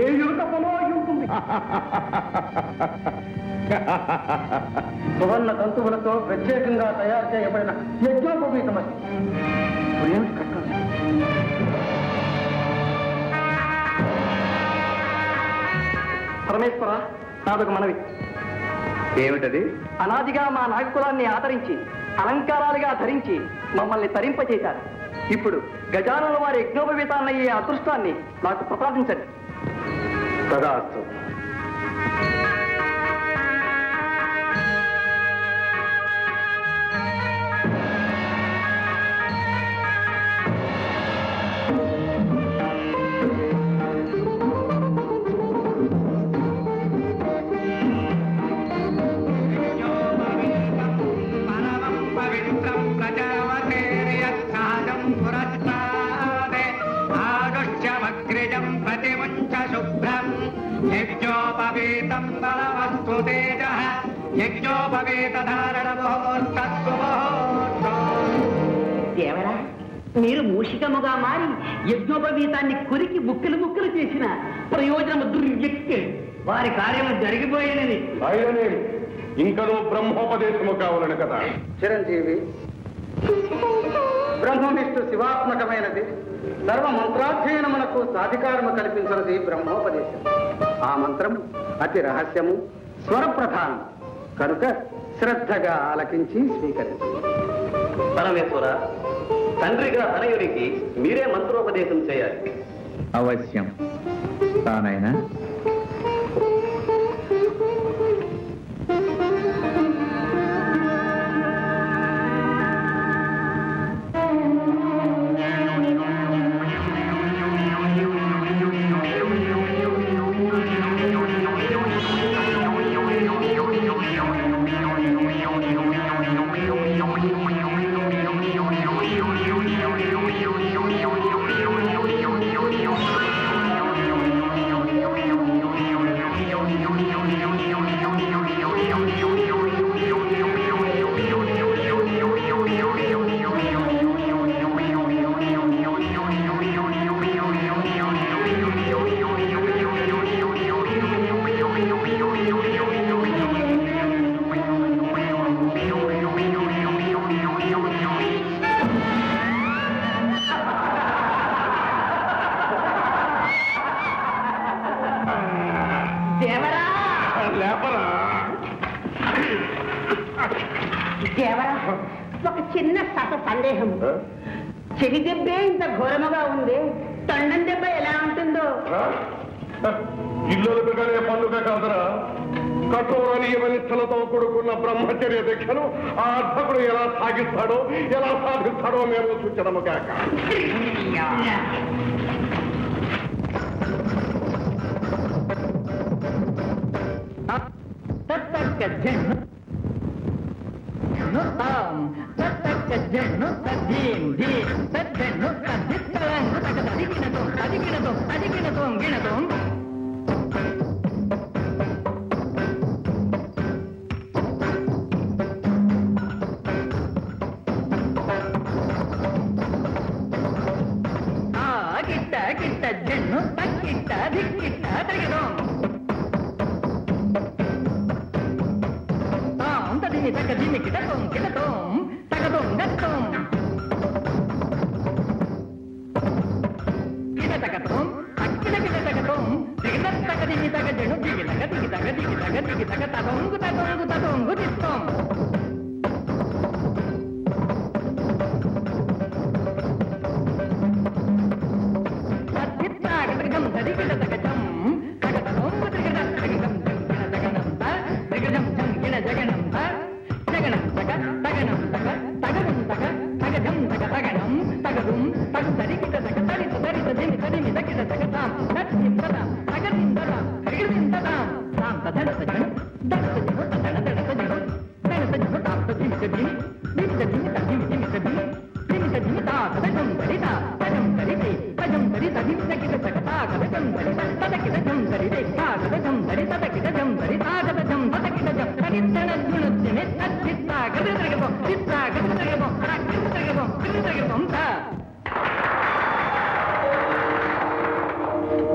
ఏ యుగములో ఉంటుంది. సువర్ణ తంతువులతో ప్రత్యేకంగా తయారు చేయబడిన యజ్ఞోపవీతమది. ఏమిటి కట్టం? పరమేశ్వర, నాదొక మనవి. ఏమిటది? అనాదిగా మా నాగకులాన్ని ఆదరించి అలంకారాలుగా ధరించి మమ్మల్ని తరింపచేశారు. ఇప్పుడు గజానుల వారి యజ్ఞోపవీతాన్నయ్యే అదృష్టాన్ని నాకు ప్రసాదించండి. తదాస్తు. పవిత్రం ప్రజావతేర్యత్సాదం పురస్తాదే ఆదుష్యమగ్రిజం ప్రతిముంచ శుభ్రం యజ్ఞోపవీతం బలవస్తు తేజః యజ్ఞోపవీత ధారణ ముహూర్తస్సు ముహూర్తం. దేవరా, మీరు మూషికముగా మారి యజ్ఞోపవీతాన్ని కొరికి ముక్కలు ముక్కలు చేసిన ప్రయోజనము దుర్వ్యక్తి. వారి కార్యము జరిగిపోయినది. ఆయననేమి ఇంకనూ బ్రహ్మోపదేశము కావాలని కదా. చిరంజీవి, బ్రహ్మవిష్ణు శివాత్మకమైనది. సర్వ మంత్రాధ్యయనమునకు సాధికారము కల్పించినది బ్రహ్మోపదేశం. ఆ మంత్రము అతి రహస్యము, స్వరప్రధానం కనుక శ్రద్ధగా ఆలకించి స్వీకరించు. పరమేశ్వర, తండ్రిగా తనయుడికి మీరే మంత్రోపదేశం చేయాలి. అవశ్యం. తానైనా ఒక చిన్న సందేహం. చెవి దెబ్బే ఇంత ఘోరముగా ఉంది, తొండం దెబ్బ ఎలా ఉంటుందో. ఇల్లు పెరగనే పండుగ కాదురా, కఠోర నియమనిష్టలతో కూడుకున్న బ్రహ్మచర్య దీక్షను ఆ అర్ధకుడు ఎలా సాగిస్తాడో ఎలా సాధిస్తాడో మేము సూచనము కాక.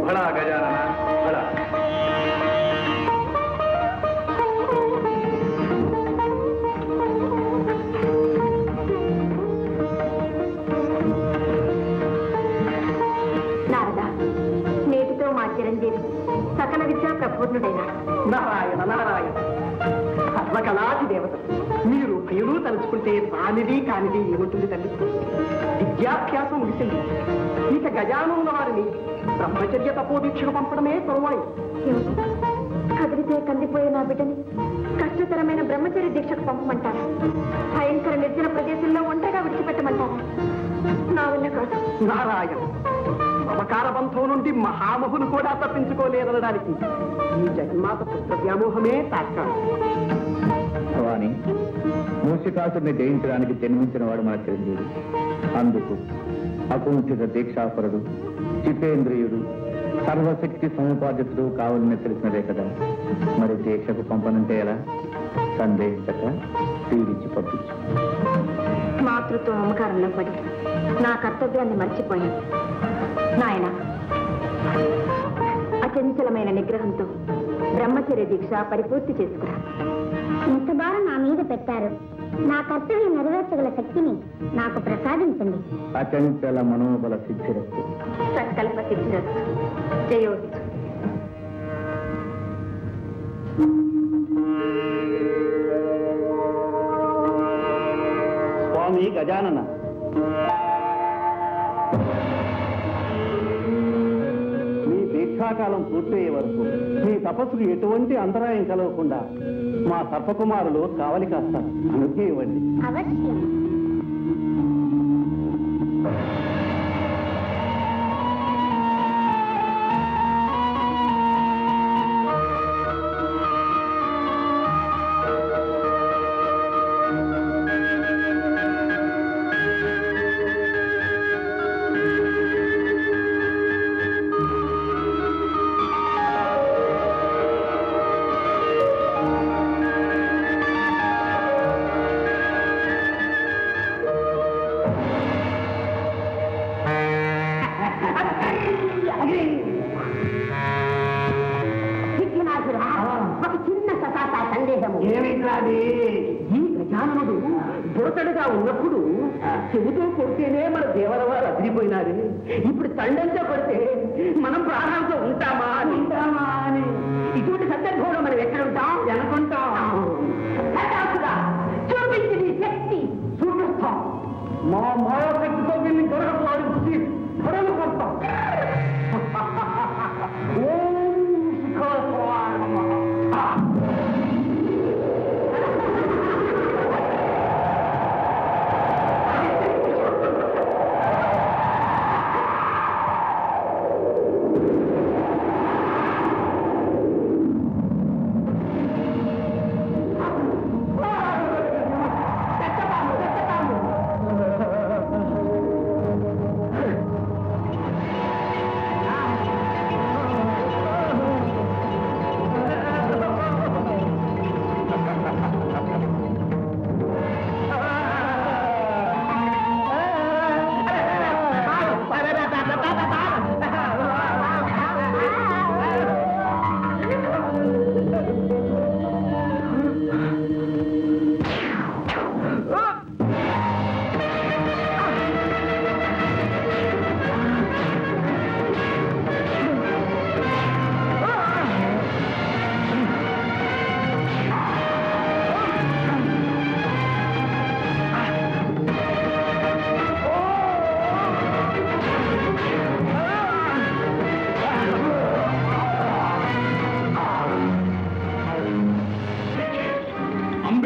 భళా గజానన భళా. నారదా, నేటితో మా చిరంజీవి సకల విద్యా ప్రపూర్ణుడైనాడు. నారాయణ నారాయణ, సర్వకళాది దేవత. మీరు భయలు తలుచుకుంటే కానిది కానిది ఏముంటుంది తల్లి. విద్యాభ్యాసం ముగిసింది, ఇక గజానున్న వారిని బ్రహ్మచర్య తపోదీక్షకు పంపడమే తరువాయి. కదిలితే కందిపోయే నా బిడ్డని కష్టతరమైన బ్రహ్మచర్య దీక్షకు పంపమంటారా? భయంకర నిర్జన ప్రదేశంలో ఒంటరిగా విడిచిపెట్టమంటారా? నా వల్ల కాదు. నారాయణ, మమకార బంధం నుండి మహామహులు కూడా తప్పించుకోలేదనడానికి ఈ జగన్మాత పుత్ర వ్యామోహమే తాత్కాలం. భవాని, మూషికాసుని జయించడానికి జన్మించిన వాడు మన చిరంజీవి. అందుకు అకుంఠిత దీక్షాపరుడు, చితేంద్రియుడు, సర్వశక్తి సముపార్జితుడు కావాలని తెలిసినదే కదా. మరి దీక్షకు పంపనంటే ఎలా? సందేహించక తీరిచ్చి పంపించు. మాతృత్వ మమకారంలో పడి నా కర్తవ్యాన్ని మర్చిపోయాను. నాయన, అచంచలమైన నిగ్రహంతో బ్రహ్మచర్య దీక్ష పరిపూర్తి చేసుకురా. ఇంత భారం నా మీద పెట్టారు. నా కర్తవ్యం నెరవేర్చగల శక్తిని నాకు ప్రసాదించండి. అచంచల మనోబల సిద్ధిరస్తు. సంకల్ప సిద్ధిరస్తు. జయోస్తు. స్వామి గజానన, మీ దీక్షాకాలం పూర్తయ్యే వరకు మీ తపస్సుకు ఎటువంటి అంతరాయం కలగకుండా మా సర్పకుమారులు కావలి కాస్తారు. అనుజ్ఞ ఇవ్వండి. అవశ్యం. ఏమిట్లాది? ఈ గజాననుడు బుడతడుగా ఉన్నప్పుడు చెబుతూ కొడితేనే మన దేవరవారు అదిరిపోయినారు. ఇప్పుడు తండంతో కొడితే మనం ప్రాణాలతో ఉంటామా అని ఇటువంటి సందర్భంలో మనం ఎక్కడ ఉంటాం? అనుకుంటాం. చూపించింది శక్తి. చూడు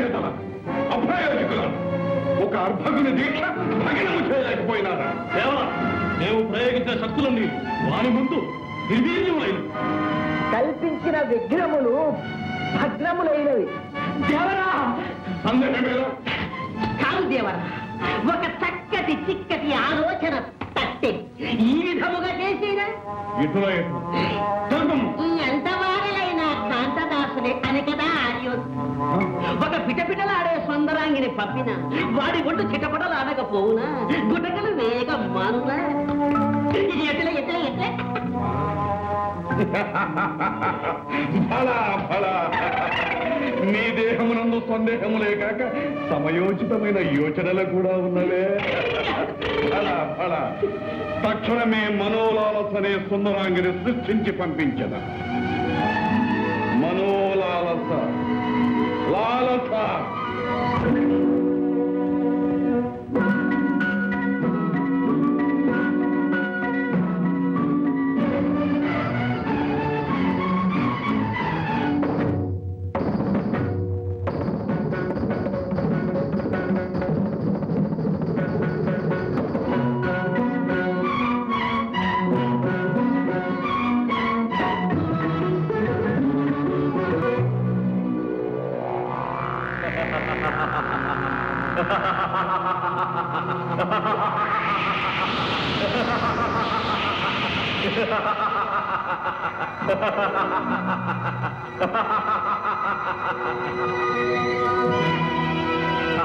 చేతల అప్రయోజకుల ఒక అర్భకుని దీక్ష భగ్నము చేయలేకపోయినారా? మేము ప్రయోగించిన శక్తులన్నీ వారి ముందు నిర్వీర్యములైన కల్పించిన విగ్రహములు భగ్నములైనవి. దేవరా సందేహమేలా? కాదు దేవరా, ఒక చక్కటి చిక్కటి ఆలోచన తట్టే ఈ విధముగా చేసిన ఎంత వారలైన కాంతదాసులే అని కదా ఒక పిటపిటలాడే సుందరాంగిని పంపిన వాడి ఒడ్డు చిటపటలు ఆడకపోవునా, గుటకలు వేగం మానునా? ఎట్లా ఎట్లా ఎట్లా ఫలా ఫలా నీ దేహమునందు సందేహములే కాక సమయోచితమైన యోచనలు కూడా ఉన్నవే. ఫలా ఫలా తక్షణమే మనోలాలసనే సుందరాంగిని సృష్టించి పంపించద. మనోలాలస లాలస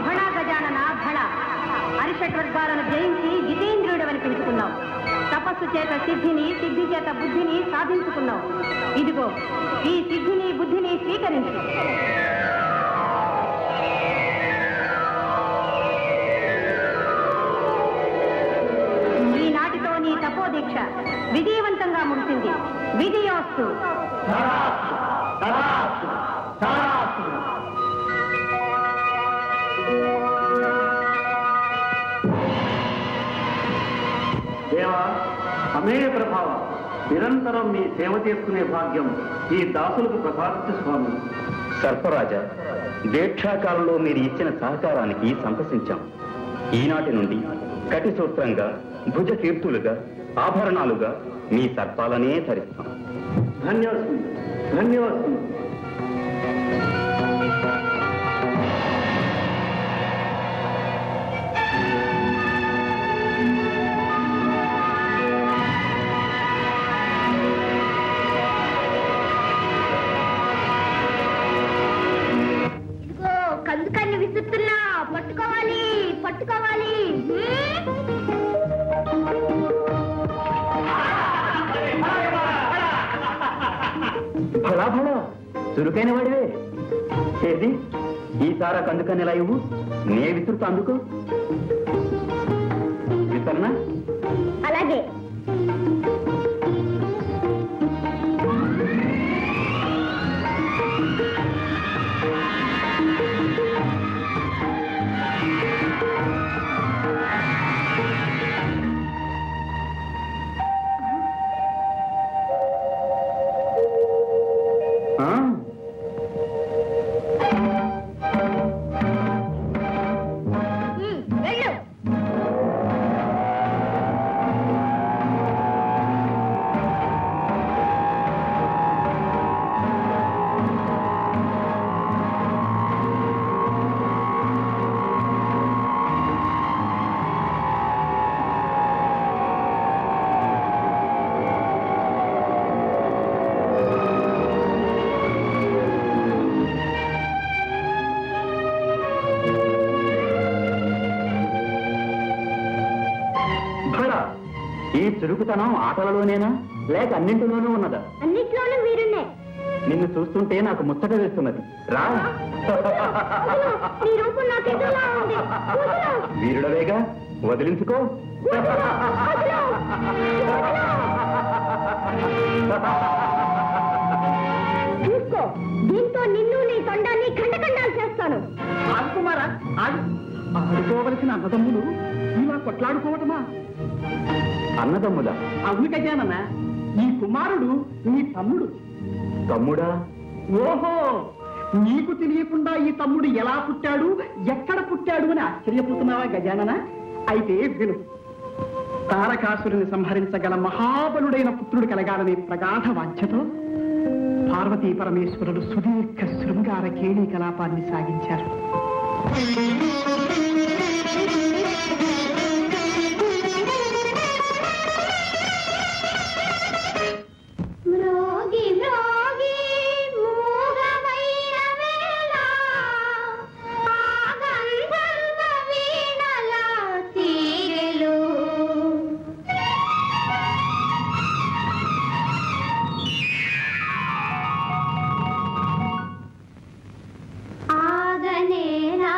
భళ గజానన భళ, అరిషడ్వర్గాలను జయించి జితేంద్రుడవని పిలుచుకున్నావు. తపస్సు చేత సిద్ధిని, సిద్ధి చేత బుద్ధిని సాధించుకున్నావు. ఇదిగో ఈ సిద్ధిని బుద్ధిని స్వీకరించు. ఈనాటితో నీ తపోదీక్ష విజయవంతంగా ముగిసింది. విజయోస్తు. దేవా, అమేయ ప్రభావ, నిరంతరం మీ సేవ చేసుకునే భాగ్యం ఈ దాసులకు ప్రసాదించు స్వామి. సర్పరాజా, దీక్షాకాలంలో మీరు ఇచ్చిన సహకారానికి సంతసించాం. ఈనాటి నుండి కటి సూత్రంగా, భుజ కీర్తులుగా, ఆభరణాలుగా మీ సర్పాలనే ధరిస్తాం. ధన్యవాదాలు ధన్యవాదాలు. ఇదిగో కందుకన్ని విసురుతున్నా, పట్టుకోవాలి పట్టుకోవాలి. భలా భలా, చురుకైన వాడివే. ఏది ఈసారా కందుకని ఎలా ఇవ్వు, నే విసురుతా. అందుకు విసరనా? అలాగే. వెళ్ళు. ఈ చురుకుతనం ఆటలలోనేనా లేక అన్నింటిలోనూ ఉన్నదా? అన్నిట్లోనూ వీరున్నే. నిన్ను చూస్తుంటే నాకు ముచ్చట వేస్తున్నది. రా. నీ రూపం నాకెదోలా ఉంది. వీరుడవేగా, వదిలించుకో. చూసుకో, దీంతో నిన్ను నీ తొండాన్ని ఖండఖండాలు చేస్తాను. రాజకుమారా, ఆడుకోవలసిన అన్నదమ్ములు ఇలా కొట్లాడుకోవటమా? అన్నదమ్ములా? అవును గజానన, ఈ కుమారుడు నీ తమ్ముడు. తమ్ముడా? ఓహో, నీకు తెలియకుండా ఈ తమ్ముడు ఎలా పుట్టాడు ఎక్కడ పుట్టాడు అని ఆశ్చర్యపోతున్నావా గజానన? అయితే విను. తారకాసురుని సంహరించగల మహాబలుడైన పుత్రుడు కలగాలనే ప్రగాఢ వాంఛతో పార్వతీ పరమేశ్వరుడు సుదీర్ఘ శృంగార కేళీ కలాపాన్ని సాగించారు. మ్రోగి మ్రోగి మూగమైన వేళ ఆ గంధర్వ వీణల తీగెలు ఆగనేరా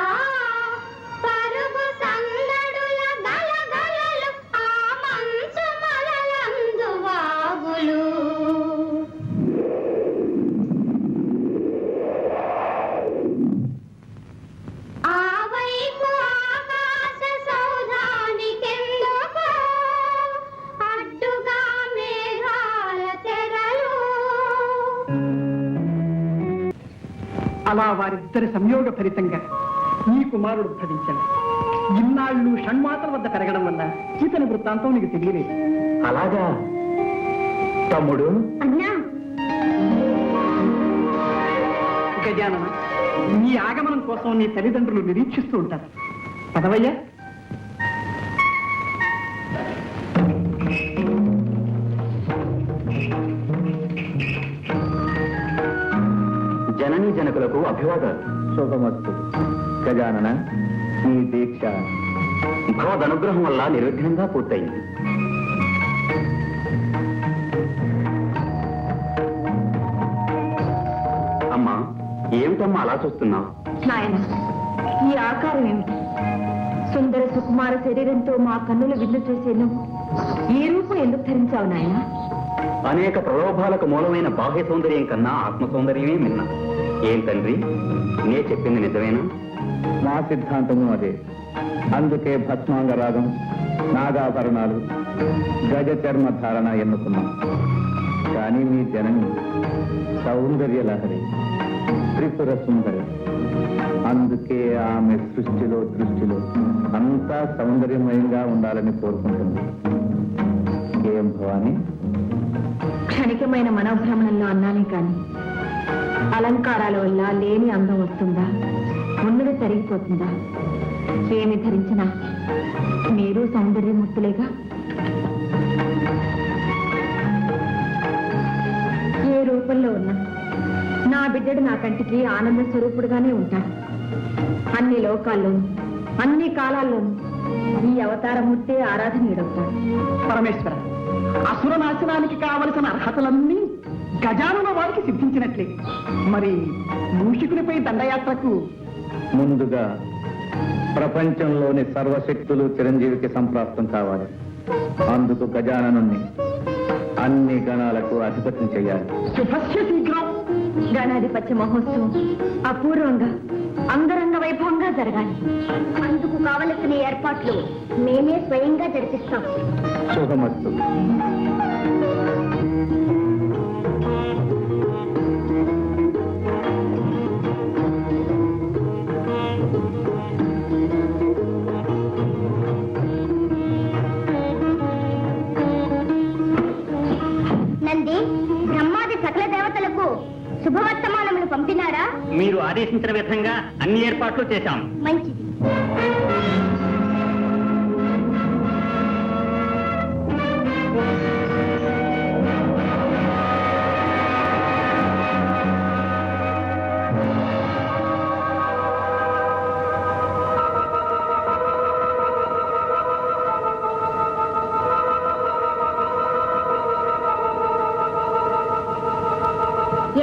పరుగు సందడుల గలగలలు ఆ మంచు మలలందు వాగులు ఆ వైపు ఆకాశ సౌధానికెందుకో అడ్డుగా మేఘాల తెరలు అలా వారిద్దరి సంయోగ ఫలితంగా నీ కుమారుడు భవించాడు. ఇన్నాళ్ళు షణ్మాతల వద్ద పెరగడం వల్ల ఇతని వృత్తాంతం నీకు తెలియలేదు. అలాగా తమ్ముడు? అన్నా గజానన, నీ ఆగమనం కోసం నీ తల్లిదండ్రులు నిరీక్షిస్తూ ఉంటారు. పదవయ్యా. జననీ జనకులకు అభివాదాలు. శుభమస్తు. గజానన, నీ దీక్ష భగవద్ అనుగ్రహం వల్ల నిర్విఘ్నంగా పూర్తయింది. అమ్మా, ఏమిటమ్మా అలా చూస్తున్నావు? నాయన, ఈ ఆకారం ఏమిటి? సుందర సుకుమార శరీరంతో మా కన్నులు విందు చేసే నువ్వు ఈ రూపం ఎందుకు ధరించావు నాయన? అనేక ప్రలోభాలకు మూలమైన బాహ్య సౌందర్యం కన్నా ఆత్మ సౌందర్యమే మిన్న. ఏం తండ్రి, నే చెప్పింది నిజమేనా? మా సిద్ధాంతము అదే. అందుకే భస్మాంగరాగం, నాగాభరణాలు, గజ చర్మ ధారణ ఎన్నుకున్నాం. కానీ మీ జనని సౌందర్య లహరి, త్రిపుర సుందరి. అందుకే ఆమె సృష్టిలో దృష్టిలో అంతా సౌందర్యమయంగా ఉండాలని కోరుకుంటుంది. ఏం భవాని? క్షణికమైన మనోభ్రమణంలో అన్నానే కాని అలంకారాల వల్ల లేని అందం వస్తుందా? ఉన్నది తరిగిపోతుందా? ఏమి ధరించినా మీరు సౌందర్యమూర్తులేగా. ఏ రూపంలో ఉన్నా నా బిడ్డడు నా కంటికి ఆనంద స్వరూపుడుగానే ఉంటాడు. అన్ని లోకాల్లోనూ అన్ని కాలాల్లోనూ ఈ అవతారమూర్తే ఆరాధనీయుడవుతాడు. పరమేశ్వర, అసుర నాశనానికి కావలసిన అర్హతలన్నీ గజానన వారికి సిద్ధించినట్లే. మరి మూషికునిపై దండయాత్రకు ముందుగా ప్రపంచంలోని సర్వశక్తులు చిరంజీవికి సంప్రాప్తం కావాలి. అందుకు గజాననుణ్ణి అన్ని గణాలకు అధిపత్యం చేయాలి. శుభస్య శీఘ్రం. గణాధిపత్య మహోత్సవం అపూర్వంగా అంగరంగ వైభవంగా జరగాలి. అందుకు కావలసిన ఏర్పాట్లు మేమే స్వయంగా జరిపిస్తాం. శుభమస్తు. నంది, బ్రహ్మాది సకల దేవతలకు శుభవర్తమానములు పంపినారా? మీరు ఆదేశించిన విధంగా అన్ని ఏర్పాట్లు చేశాం. మంచిది.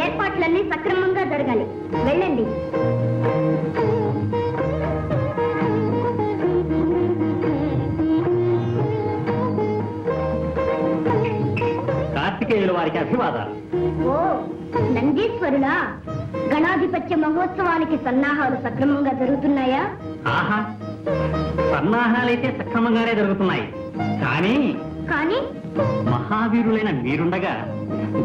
ఏర్పాట్లన్నీ సక్రమంగా జరగాలి. వెళ్ళండి. కార్తికేయుల వారికి అభివాదాలు. ఓ నందీశ్వరులా, గణాధిపత్య మహోత్సవానికి సన్నాహాలు సక్రమంగా జరుగుతున్నాయా? ఆహా, సన్నాహాలైతే సక్రమంగానే జరుగుతున్నాయి. కానీ కానీ మహావీరులైన మీరుండగా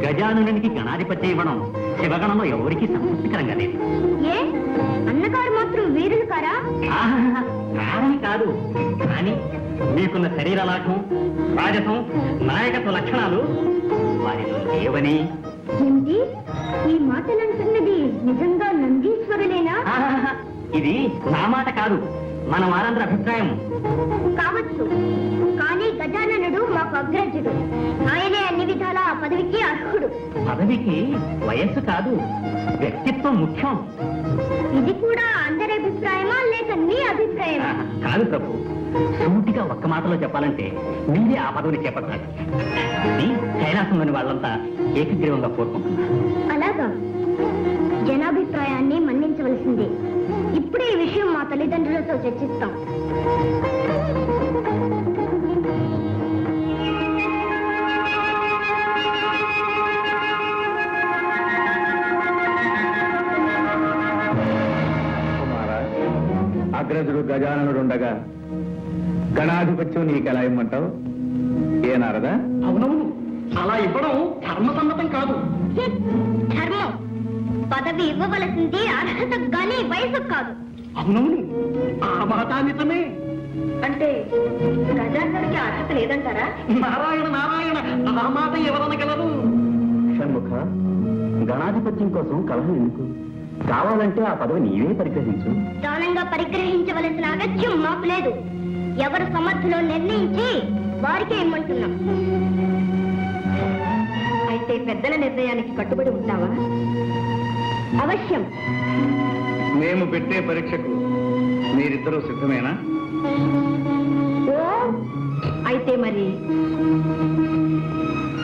గజాననునికి గణాధిపత్యం ఇవ్వడం శివగణంలో ఎవరికీ సంతృప్తికరంగా లేదు. ఏ అన్నగారు మాత్రం వీరులు కారా? కాదని కాదు, కానీ మీకున్న శరీర లాఘం, రాజసం, నాయకత్వ లక్షణాలు వారిలో లేవని. ఏమిటి ఈ మాటలంటున్నది నిజంగా నందీశ్వరులేనా? ఇది నా మాట కాదు, మన వారందరి అభిప్రాయం. కావచ్చు, కానీ గజాననుడు మాకు అగ్రజుడు. ఆయనే అన్ని విధాలా ఆ పదవికి అర్హుడు. పదవికి వయస్సు కాదు, వ్యక్తిత్వం ముఖ్యం. ఇది కూడా అందరి అభిప్రాయమా లేక నీ అభిప్రాయమా? కాదు ప్రభు, సూటిగా ఒక్క మాటలో చెప్పాలంటే మీరే ఆ పదవిని చేపట్టాలి. ఇది కైలాసంలోని వాళ్ళంతా ఏకగ్రీవంగా కోరుకుంటున్నారు. అలాగా, జనాభిప్రాయాన్ని మన్నించవలసిందే. ఇప్పుడే ఈ విషయం మా తల్లిదండ్రులతో చర్చిస్తాం. కుమారా, అగ్రజుడు గజాననుడుండగా గణాధిపత్యం నీకెలా ఇమ్మంటావు? ఏ నారదా? అవునవును, అలా ఇవ్వడం ధర్మసమ్మతం కాదు. ధర్మం పదవి ఇవ్వవలసింది అర్హత గాని వయసు కాదు. అవునవును, ఆ మాట నిజమే. అంటే గజాననుడికి అర్హత లేదంటారా? నారాయణ నారాయణ, ఆ మాట ఎవరనగలరు? షణ్ముఖ, గణాధిపత్యం కోసం కలహం ఎందుకు? కావాలంటే ఆ పదవి నీవే పరిగ్రహించు. దానంగా పరిగ్రహించవలసిన అగత్యం మాకు లేదు. ఎవరు సమర్థులో నిర్ణయించి వారికే ఇమ్మంటున్నాం. అయితే పెద్దల నిర్ణయానికి కట్టుబడి ఉంటావా? అవశ్యం. మేము పెట్టే పరీక్షకు మీరిద్దరూ సిద్ధమేనా? ఓ, అయితే మరి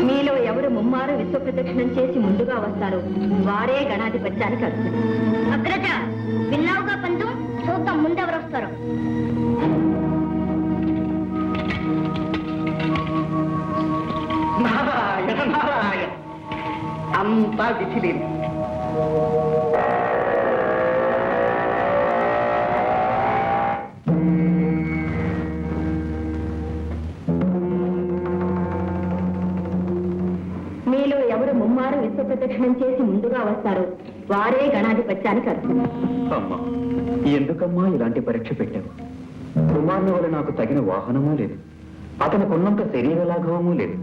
మీలో ఎవరు ముమ్మారు విశ్వ ప్రదక్షిణం చేసి ముందుగా వస్తారో వారే గణాధిపత్యానికి అర్హులు. అగ్రజ, విన్నావుగా పంతు, చూద్దాం ముందెవరు వస్తారో. నారాయణ నారాయణ, అంతా విధిలేదు. మీలో ఎవరు ముమ్మారు విశ్వ ప్రదక్షిణం చేసి ముందుగా వస్తారో వారే గణాధిపత్యానికి అర్హులు. అమ్మా, ఎందుకమ్మా ఇలాంటి పరీక్ష పెట్టావు? కుమారుని వల్ల నాకు తగిన వాహనమూ లేదు, అతనికి ఉన్నంత శరీర లాఘవమూ లేదు.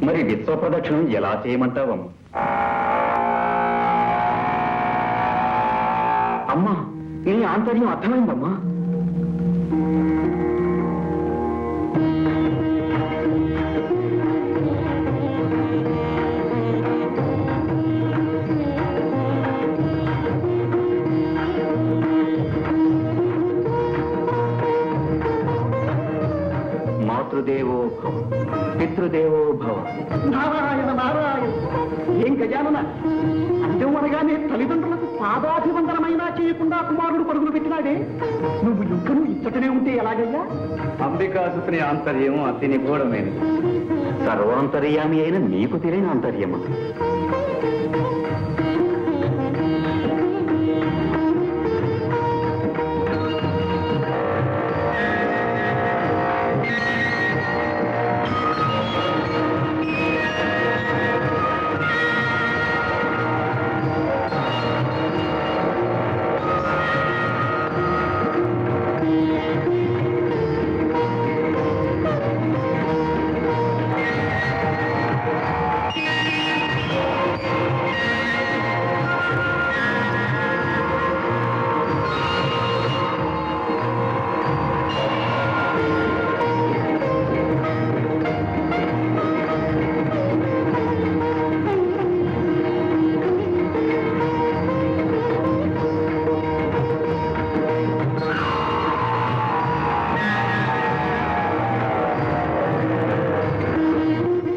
మరి విశ్వ ప్రదక్షిణం ఎలా చేయమంటావమ్మా? అమ్మా, ఈ ఆంతర్యం అర్థమైందమ్మా. మాతృదేవో భవ, పితృదేవో భవ. నారాయణ నారాయణ, ఏం గజానన, అంతం అనగానే తల్లిదండ్రులకు పాదాభివందనమైనా చేయకుండా కుమారుడు పరుగులు పెట్టినాడే. నువ్వు ఇంకనూ ఇచ్చటనే ఉంటే ఎలాగయ్యా? అంబికాసుని ఆంతర్యం అతి నిగూఢమైనది. సర్వాంతర్యామి అయిన నీకు తెలియని ఆంతర్యమా?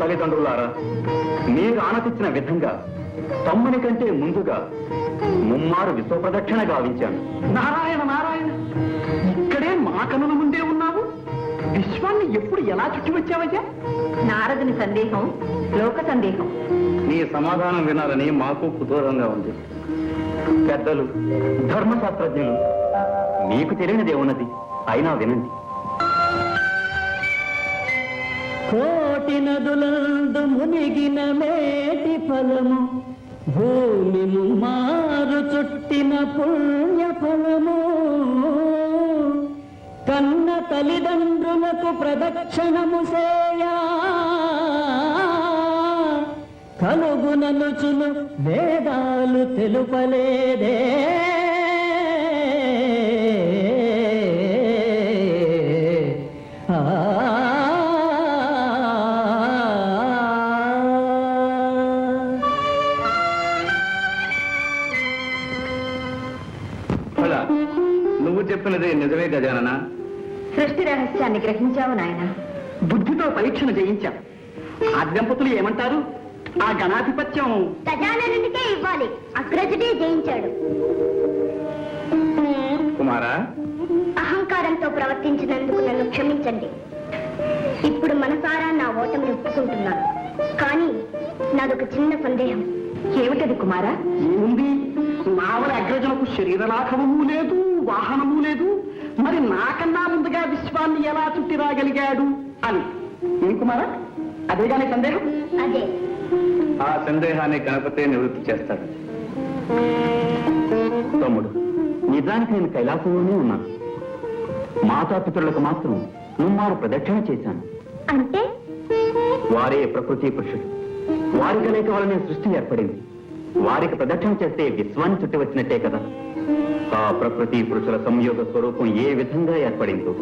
తల్లిదండ్రులారా, మీరు ఆనతిచ్చిన విధంగా తమ్ముని కంటే ముందుగా ముమ్మారు విశ్వ ప్రదక్షిణ గావించాను. నారాయణ నారాయణ, ఇక్కడే మా కనుల ముందే ఉన్నావు. విశ్వాన్ని ఎప్పుడు ఎలా చుట్టి వచ్చావయ్యా? నారదుని సందేహం లోక సందేహం. నీ సమాధానం వినాలని మాకు కుతూహలంగా ఉంది. పెద్దలు, ధర్మశాస్త్రజ్ఞులు, మీకు తెలియనిదేమున్నది, అయినా వినండి. కోటి నదులందు మునిగిన మేటి ఫలము భూమి ముమ్మారు చుట్టిన పుణ్య ఫలము కన్న తల్లిదండ్రులకు ప్రదక్షిణము సేయా కలుగుననుచును వేదాలు తెలుపలేదే నువ్వు చెప్పినది నిజమే గజానన. సృష్టి రహస్యాన్ని గ్రహించావు నాయన. బుద్ధితో పరీక్షను జయించాం. ఆ దంపతులు ఏమంటారు? ఆ గణాధిపత్యం గజాననుడికే ఇవ్వాలి. అగ్రజుడే జయించాడు. కుమారా, అహంకారంతో ప్రవర్తించినందుకు నన్ను క్షమించండి. ఇప్పుడు మనసారా నా ఓటమిని ఒప్పుకుంటున్నాను. కానీ నాదొక చిన్న సందేహం. ఏమిటది కుమారా? ఏముంది? నావల అగ్రజులకు శరీరలాఘవము లేదు, వాహనము లేదు. మరి నాకన్నా ముందుగా విశ్వాన్ని ఎలా చుట్టి రాగలిగాడు అని. ఏం కుమారా, అదేగానే సందేహం? అదే. ఆ సందేహాన్ని గణపతే నివృత్తి చేస్తాడు. తమ్ముడు, నిజానికి నేను కైలాసంలోనే ఉన్నాను. మాతాపితరులకు మాత్రం ముమ్మారు ప్రదక్షిణ చేశాను. అంటే వారే ప్రకృతి పురుషుడు. వారి కలయిక వలనే సృష్టి ఏర్పడింది. వారికి ప్రదక్షిణ చేస్తే విశ్వాన్ని చుట్టి వచ్చినట్టే కదా. ఆ ప్రకృతి పురుషుల సంయోగ స్వరూపం ఏ విధంగా ఏర్పడిందో,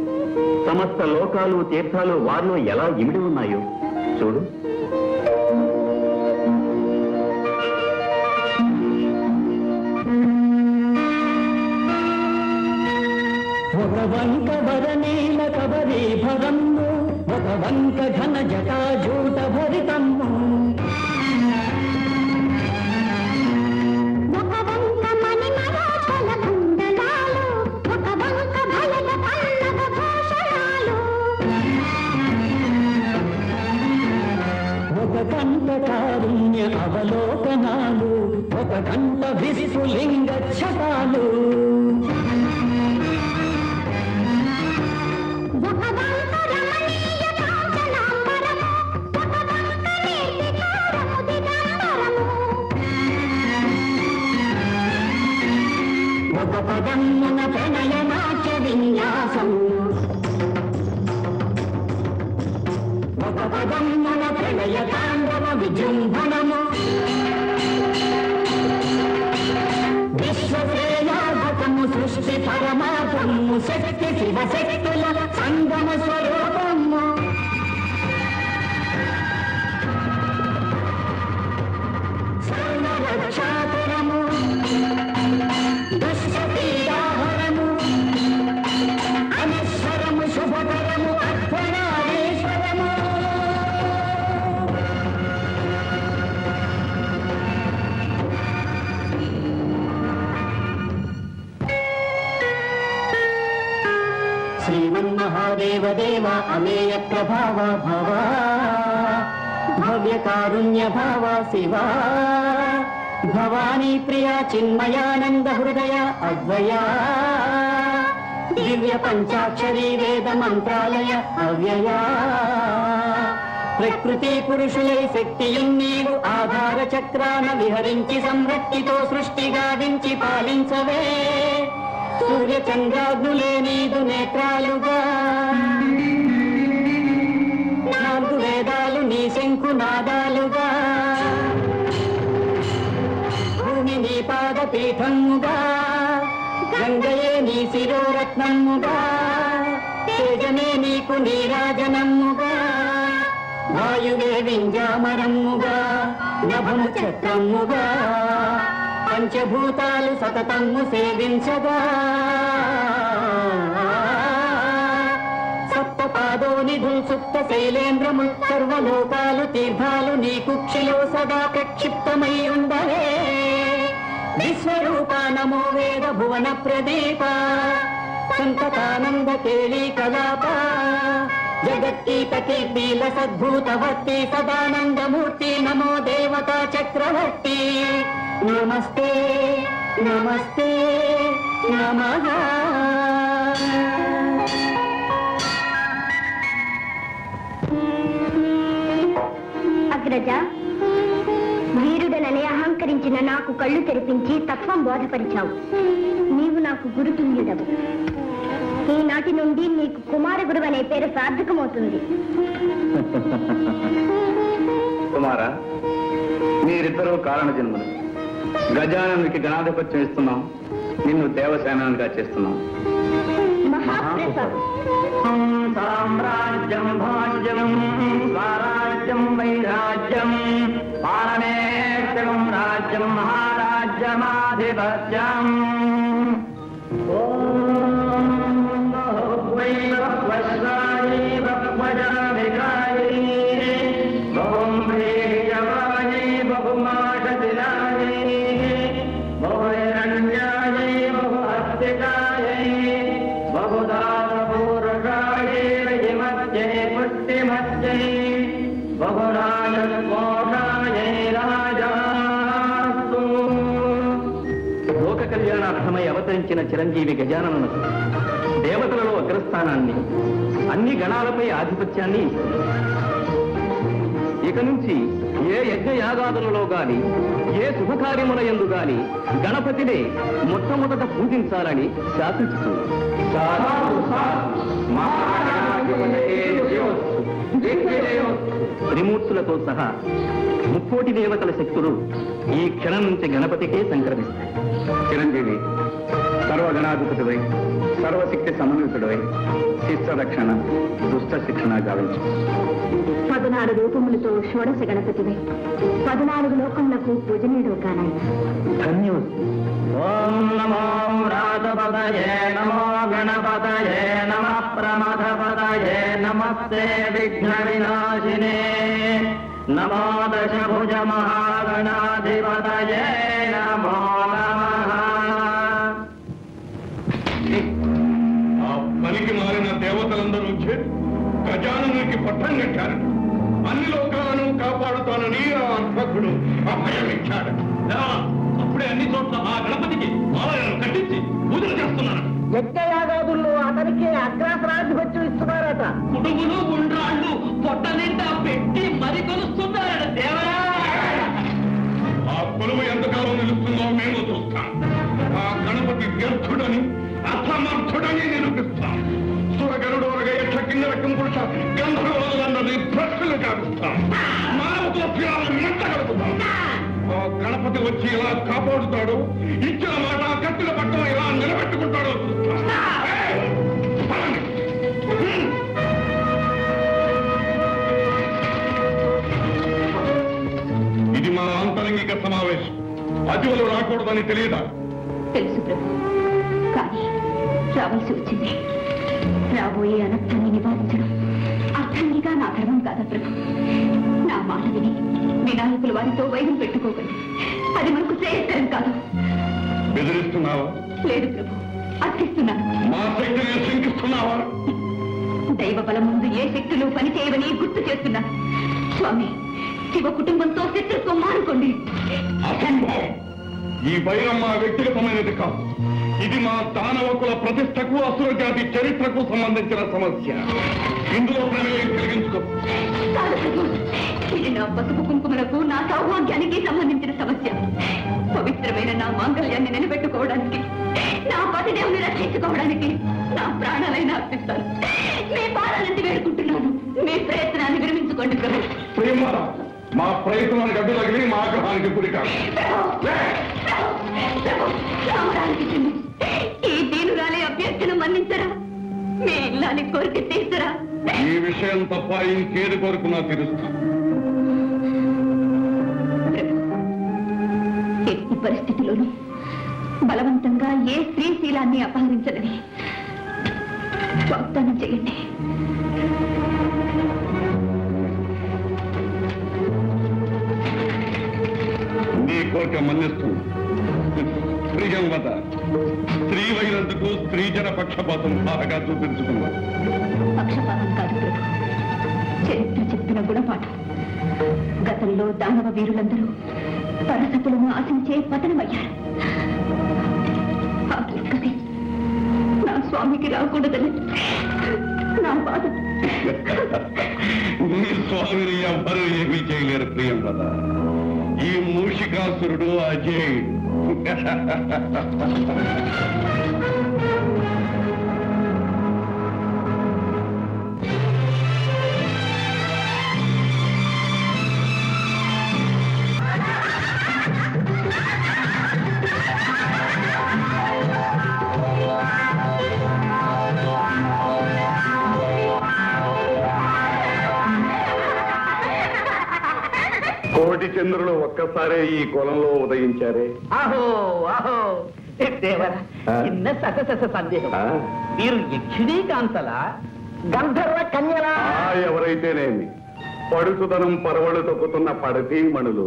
సమస్త లోకాలు తీర్థాలు వారిలో ఎలా ఇమిడి ఉన్నాయో చూడు. ఒక వంక వరనీల కబరీ భరము, ఒక వంక ఘన జటాజూట భరితము, ఒక వంక మణిమరాచల కుండలాలు, ఒక వంక భలగ పల్లవ భూషణాలు, ఒక కంట కారుణ్య అవలోకనాలు, ఒక కంట విస్ఫులింగ క్షతాలు, ఒక వంక రమణీయ కాంచనాంబరము, ఒక వంక నీతికారము దిగంబరము, ఒక పదమున ప్రణయ నాట్య విన్యాసము, ఒక పదమున ప్రణయ తాండవ విజృంభణము, విశ్వశ్రేయాగతము సృష్టి పరమార్థము, శక్తి శివశక్తుల సంగమ స్వరూపము, సర్వరక్షాపురము, దుష్టపీడాహరము, అనశ్వరము, శుభకరము, అర్ధనారీశ్వరము. శ్రీమన్మహాదేవ దేవ అమేయ ప్రభావ భవ, భవ్య కారుణ్య భావ శివ, భవానీ ప్రియా చిన్మయానంద హృదయ అద్వయ, దివ్య పంచాక్షరీ వేద మంత్రాలయ అవ్యయ, ప్రకృతి పురుషులై శక్తియున్ నీవు ఆధార చక్రాన విహరించి సంరక్తితో సృష్టి గావించి పాలించవే, సూర్య చంద్రాగ్నులే నీదు నేత్రాలుగా, నాలుగు వేదాలు నీ శంకునాదాలుగా, భూమి నీ పాదపీఠముగా, గంగయే నీ శిరోరత్నముగా, తేజమే నీకు నీరాజనముగా, వాయువే వింజామరముగా, నభము చక్రముగా, పంచభూతాలు సతతము సేవించగా, సప్తపాదోనిధులు సుప్త శైలేంద్రము, సర్వలోకాలు తీర్థాలు నీ కుక్షిలో సదా ప్రక్షిప్తమై ఉండవే, విశ్వరూప నమో వేద భువన ప్రదీప, సంతతానంద కేళీ కలాప, జగత్కీత కీర్తిల సద్భూతవర్తి సదానందమూర్తి నమో దేవతా చక్రవర్తి, నమస్తే నమస్తే నమః. అగ్రజ, వీరుడనని అహంకరించిన నాకు కళ్ళు తెరిపించి తత్వం బోధపరిచావు. నీవు నాకు గురుతుల్యుడవు. ఈనాటి నుండి నీకు కుమార గురువు అనే పేరు సార్థకమవుతుంది. కుమారా, మీరిద్దరూ కారణ జన్ములు. గజాననుడికి గణాధిపత్యం ఇస్తున్నాం, నిన్ను దేవసేనానిగా చేస్తున్నాం. మహాప్రసాదం. సామ్రాజ్యం భాగ్యం స్వరాజ్యం వైరాజ్యం పాలనేత్యం రాజ్యం మహారాజ్యమాధిపత్యం. లోక కళ్యాణార్థమై అవతరించిన చిరంజీవి గజాననునకు దేవతలలో అగ్రస్థానాన్ని, అన్ని గణాలపై ఆధిపత్యాన్ని ఇస్తుంది. ఇక నుంచి ఏ యజ్ఞయాగాదులలో గాని, ఏ శుభకార్యముల యందు గాని గణపతినే మొట్టమొదట పూజించాలని శాసించుతుంది. త్రిమూర్తులతో సహా ముక్కోటి దేవతల శక్తులు ఈ క్షణం నుంచి గణపతికే సంక్రమిస్తాయి. చిరంజీవి, సర్వగణాధిపతివై సర్వశక్తి సమన్వితుడవై శిష్ట రక్షణ దుష్ట శిక్షణ గావించు. 14 రూపములతో షోడశ గణపతివై 14 లోకములకు పూజనీయుడు కానాయి. ధన్యవస్తు. ఓం నమో వ్రాతపదయే నమో గణపతయే నమః ప్రమథపదయే నమస్తే విఘ్న వినాశినే నమో దశభుజ మహాగణాధిపతయే నమో నమః. ఆ పనికి మారిన దేవతలందరూ చేరి గజాననునికి పట్టం కట్టారు. అన్ని లోకాలను కాపాడుతానని ఆ అర్భకుడు అభయం ఇచ్చాడు. అప్పుడే అన్ని చోట్ల ఆ గణపతికి ఆలయాలను కట్టించి పూజలు చేస్తున్నాను. యజ్ఞయాగాదుల్లో అతనికే అగ్రాసనాధిపత్యం ఇస్తున్నారట. కుడుములు గుండ్రాళ్ళు పొట్ట నిండా పెట్టి మరి కొలుస్తున్నారట దేవరా. ఆ కొలువు ఎంతకాలం నిలుస్తుందో మేము చూస్తాం. ఆ గణపతి వ్యర్థుడని అసమర్థుడని నిరూపిస్తాం. సురగరుడోరగ యక్ష కింద రకం పురుష గంధర్వులందరినీ భ్రష్టులు కాదుస్తాం. మానవతోత్యాలను మంటగలుపుతాం. ఆ గణపతి వచ్చి ఇలా కాపాడుతాడు, ఇచ్చిన మాట కత్తుల పట్టం ఇలా నిలబెట్టుకుంటాడో చూస్తాం. ఇది మన ఆంతరంగిక సమావేశం. అతివలు రాకూడదని తెలియదా? తెలుసు ప్రభు, కానీ రావాల్సి వచ్చింది. రాబోయే అనర్థాన్ని నివారించడం అర్థంగా నా ధర్మం కాదా ప్రభు? నా మాట విని వినాయకుల వారితో వైరం పెట్టుకోకండి. అది మనకు శ్రేయస్కరం కాదు. బెదిరిస్తున్నావా? లేదు ప్రభు, అర్థిస్తున్నాను. మా శక్తిని శంకిస్తున్నావా? దైవ బలం ముందు ఏ శక్తులు పనిచేయవని గుర్తు చేస్తున్నాను. స్వామి, శివ కుటుంబంతో శత్రుత్వం మానుకోండి. అసంభవం. ఈ వైరం మా వ్యక్తిగతమైనది కాదు. ఇది మా దానవకుల ప్రతిష్టకు అసుర జాతి చరిత్రకు సంబంధించిన సమస్య. ఇందులో ప్రమేయం కలిగించుకో. కాదు ప్రభు, ఇది నా పసుపు కుంకుమలకు, నా సౌభాగ్యానికి సంబంధించిన సమస్య. పవిత్రమైన నా మాంగళ్యాన్ని నిలబెట్టుకోవడానికి, నా పతిదేవుని రక్షించుకోవడానికి నా ప్రాణాలైనా అర్పిస్తాను. మీ పాదాలంటి వేడుకుంటున్నాను. మీ ప్రయత్నాన్ని విరమించుకోండి ప్రభు. ప్రియమార, మా ప్రయత్నానికి అడ్డు తగిలి మా ఆగ్రహానికి గురి కాదు. రామరానికి చెంది ఈ దీనురాలే అభ్యర్థన మన్నించరా? మీ ఇల్లాలి కోరిక తీర్చరా? ఈ విషయం తప్ప ఇంకేది కోరుకున్నా తీరుస్తా. ఎట్టి పరిస్థితిలోనూ బలవంతంగా ఏ స్త్రీశీలాన్ని అపహరించదని వాగ్దానం చేయండి. నీ కోరిక మన్నిస్తుంది. ప్రియం వద, స్త్రీవైనందుకు స్త్రీజన పక్షపాతం బాగా చూపించుకున్నా. పక్షపాతం కాదు ప్రభు, చరిత్ర చెప్పిన గుణపాఠం. గతంలో దానవ వీరులందరూ పరసతులను ఆశించే పతనమయ్యారు. ఆ దుర్గతి నా స్వామికి రాకూడదని నా బాధ. నీ స్వామిని ఎవ్వరూ ఏమీ చేయలేరు ప్రియం వద. ఈ మూషికాసురుడు అజయ్. కోటి చంద్రులు ఒక్కసారే ఈ కులంలో ఉదయించారే. ఆహో ఆహో దేవర చిన్న ససస సందేహం. మీరు యక్షిణీ కాంతల గంధర్వ కన్యలా? ఎవరైతేనేమి పడుచుదనం పరవడు తొక్కుతున్న పడతీ మణులు.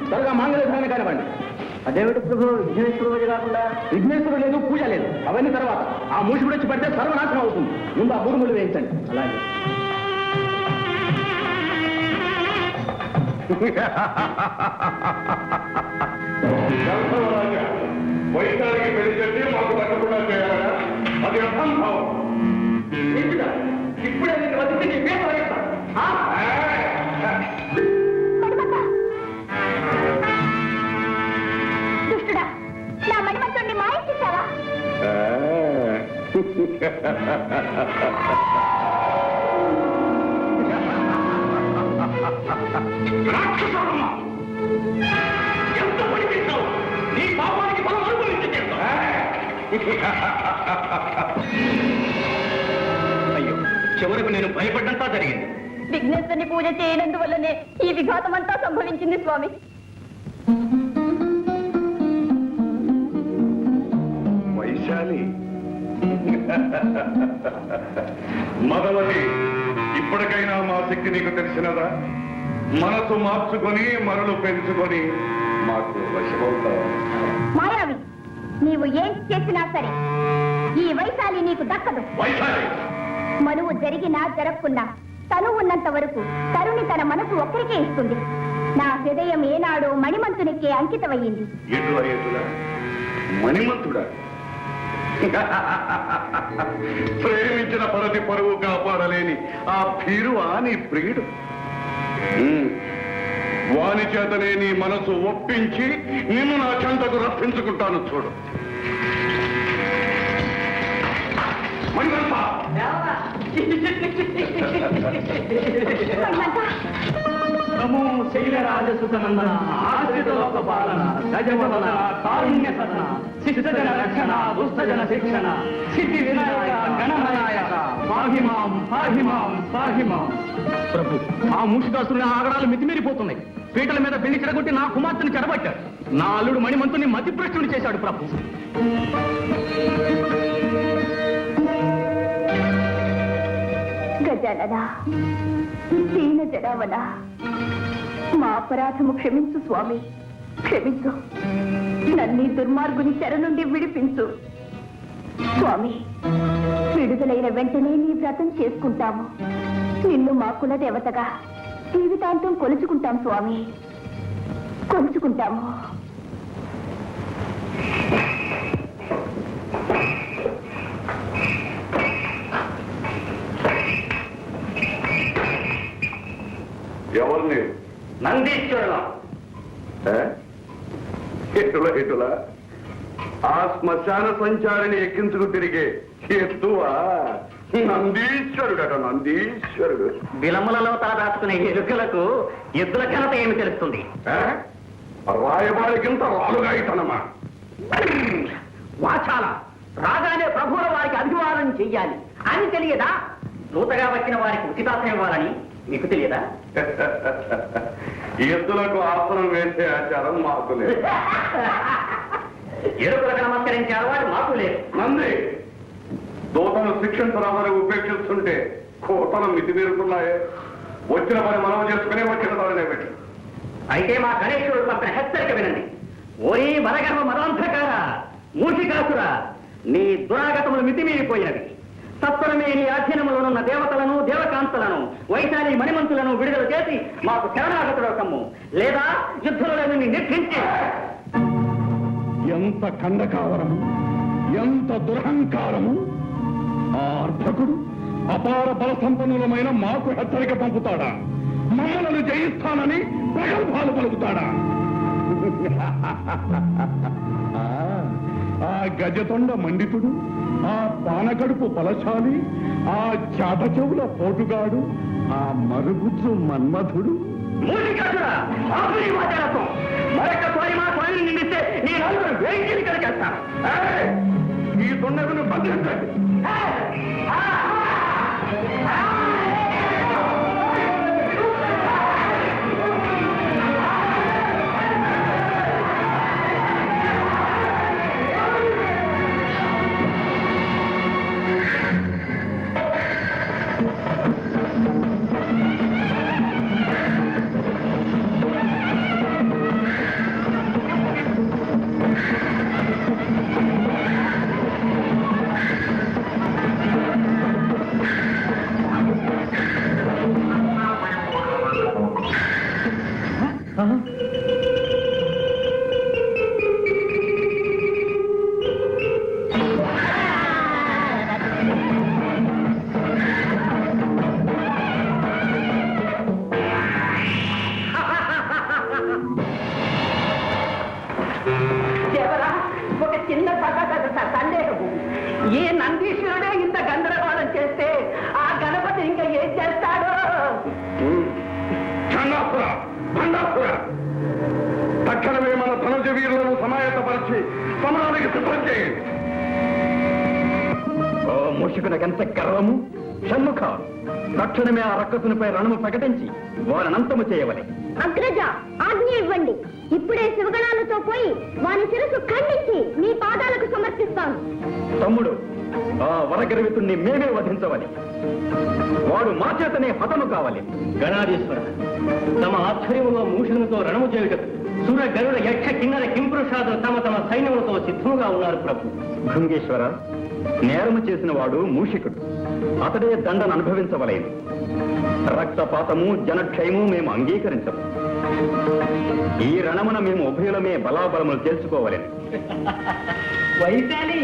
త్వరగా మాంగళ్యధారణ కానివ్వండి. అదేమిటి ప్రభు, విఘ్నేశ్వరుడు పూజ కాకుండా? విఘ్నేశ్వరుడు లేదు, పూజ లేదు, అవన్నీ తర్వాత. ఆ మూషుడు వచ్చి పడితే సర్వనాశనం అవుతుంది. ముందు ఆ భూములు వేయించండి. అలాగే వైశాలికి పెళ్లి చేసి మాకు తగ్గకుండా చేయాలా? అది అసంభవం. ఇప్పుడే నేను వదిలితే నీ పేరు రాయిస్తాను. దుష్టుడా, నా మణిమంతుడిని మాయించేశావా? రాక్షసమ్మ! ఎంత పనిచేశావు? నీ పాపానికి మనం అనుభవించేస్తాం. అయ్యో, చివరకు నేను భయపడ్డంతా జరిగింది. విఘ్నేశ్వరుని పూజ చేయనందువల్లనే ఈ విఘాతమంతా సంభవించింది స్వామి. వైశాలి, మదవతి, ఇప్పటికైనా మా శక్తి నీకు తెలిసినదా? మనసు మార్చుకొని మరలు పెంచుకొని మాకు వశమవుతావా? మాయావి, నీవు ఏం చేసినా సరే ఈ వైశాలి నీకు దక్కదు. వైశాలి, మనువు జరిగినా జరగకున్నా తను ఉన్నంత వరకు తరుణి తన మనసు ఒక్కరికే ఇస్తుంది. నా హృదయం ఏనాడో మణిమంతునికే అంకితమయ్యింది. ఎటులా ఎటులా మణిమంతుడా? ప్రేమించిన పరతి పరువు కాపాడలేని ఆ భీరువా నీ ప్రియుడు? వాని చేతనే నీ మనసు ఒప్పించి నిన్ను నా చెంతకు రప్పించుకుంటాను. చూడు మణిమంతా, నమో శైలరాజసుతనందన, ఆశ్రిత లోక పాలన, గజవదన, కారుణ్య సదన, శిష్టజన రక్షణ, దుష్టజన శిక్షణ, సిద్ధి వినాయక గణనాయక, పాహిమాం పాహిమాం పాహిమాం. ప్రభు, ఆ మూషికాసురుని ఆగడాలు మితిమీరిపోతున్నాయి. పీటల మీద పెళ్లి చెడగొట్టి నా కుమార్తెను చెడబట్టాడు. నా అల్లుడు మణిమంతుని మతిభ్రష్టుని చేశాడు ప్రభు. గజానన, దీన జడావన, మా అపరాధము క్షమించు స్వామి, క్షమించు. నన్ను దుర్మార్గుని చెర నుండి విడిపించు స్వామి. విడుదలైన వెంటనే నీ వ్రతం చేసుకుంటాము. నిన్ను మా కుల దేవతగా జీవితాంతం కొలుచుకుంటాం స్వామి, కొలుచుకుంటాము. ఎవరు నీవు? నందీశ్వరుల. ఎటులా ఎటులా ఆ శ్మశాన సంచారిని ఎక్కించుకు తిరిగే ఎత్తువా? నందీశ్వరుడట, నందీశ్వరుడు. విలములలో తలదాచుకునే ఎలుకలకు ఎద్దుల ఘనత ఏమి తెలుస్తుంది? రాయబారికింత రాలుగా ఇతనమా? వాచాల రాగానే ప్రభువుల వారికి అభివాదం చెయ్యాలి అని తెలియదా? నూతగా వచ్చిన వారికి ఉచితాసనం ఇవ్వాలని మీకు తెలియదా? ఎద్దులకు ఆసనం వేసే ఆచారం మాకు లేదు. ఎరుకులకు నమస్కరించే అలవాటు మాకు లేదు. నంది, దూతను శిక్షించరామని ఉపేక్షిస్తుంటే కోతలు మితిమీరుతున్నాయే. వచ్చిన పని మనం చేసుకునే వచ్చిన దానినే పెట్టి. అయితే మా గణేశుడు పంపిన హెచ్చరిక వినండి. ఓరి వరగర్వ మదాంధకార, మూషికాసుర, నీ దురాగతములు మితిమీరిపోయినవి. సత్వరమే నీ అధీనములోనున్న దేవతలను, దేవకాంతలను, వైశాలి మణిమంతులను విడుదల చేసి మాకు శరణాగతుడు కమ్ము, లేదా యుద్ధంలో నిర్మించి. ఎంత ఖండకావరము, ఎంత దురహంకారము! ఆ అర్భకుడు అపార బల సంపన్నులమైన మాకు హెచ్చరిక పంపుతాడా? మమ్మలను జయిస్తానని ప్రగల్భాలు పలుకుతాడా? ఆ గజతొండ మండితుడు, ఆ పానకడుపు బలశాలి, ఆ చాట చెవుల పోటుగాడు, ఆ మరుగుజ్జు మన్మధుడు. మరొకసారి మా స్వామిని నిందిస్తే నేను అందరూ వేయించి కడిగేస్తాను. ఈ దొండగును బంధించండి. దేవరా, ఒక చిన్న సందేహము. ఈ నందీశ్వరుడే ఇంత గందరగోళం చేస్తే ఆ గణపతి ఇంకా ఏం చేస్తాడో? చండాపుర, భండాపుర, తక్షణమే మన ధనుజ వీరులను సమాయత్తపరిచి సమరానికి సిద్ధం చేయండి. ఓ మూషికునకెంత గర్వము! షణ్ముఖ, తక్షణమే ఆ రక్కసునిపై రణము ప్రకటించి వారనంతము చేయవలె. అగ్రజ, ఆజ్ఞ ఇవ్వండి. ఇప్పుడే శివగణాలతో పోయి వాని శిరస్సు ఖండించి మీ పాదాలకు సమర్పిస్తాను. తమ్ముడు, ఆ వరగర్వితుణ్ణి మేమే వధించవాలి. వాడు మా చేతనే హతము కావాలి. గణాధీశ్వర, తమ ఆధ్వర్యంలో మూషులతో రణము చేయుటకు సుర గరుడ యక్ష కిన్నర కింపురుషాదులు తమ తమ సైన్యములతో సిద్ధముగా ఉన్నారు ప్రభు. భృంగేశ్వర, నేరము చేసిన వాడు మూషికుడు. అతడే దండను అనుభవించవలేదు. రక్తపాతము జనక్షయము మేము అంగీకరించము. ఈ రణమున మేము ఉభయులమే బలాబలములు తెలుసుకోవలేము. వైశాలి,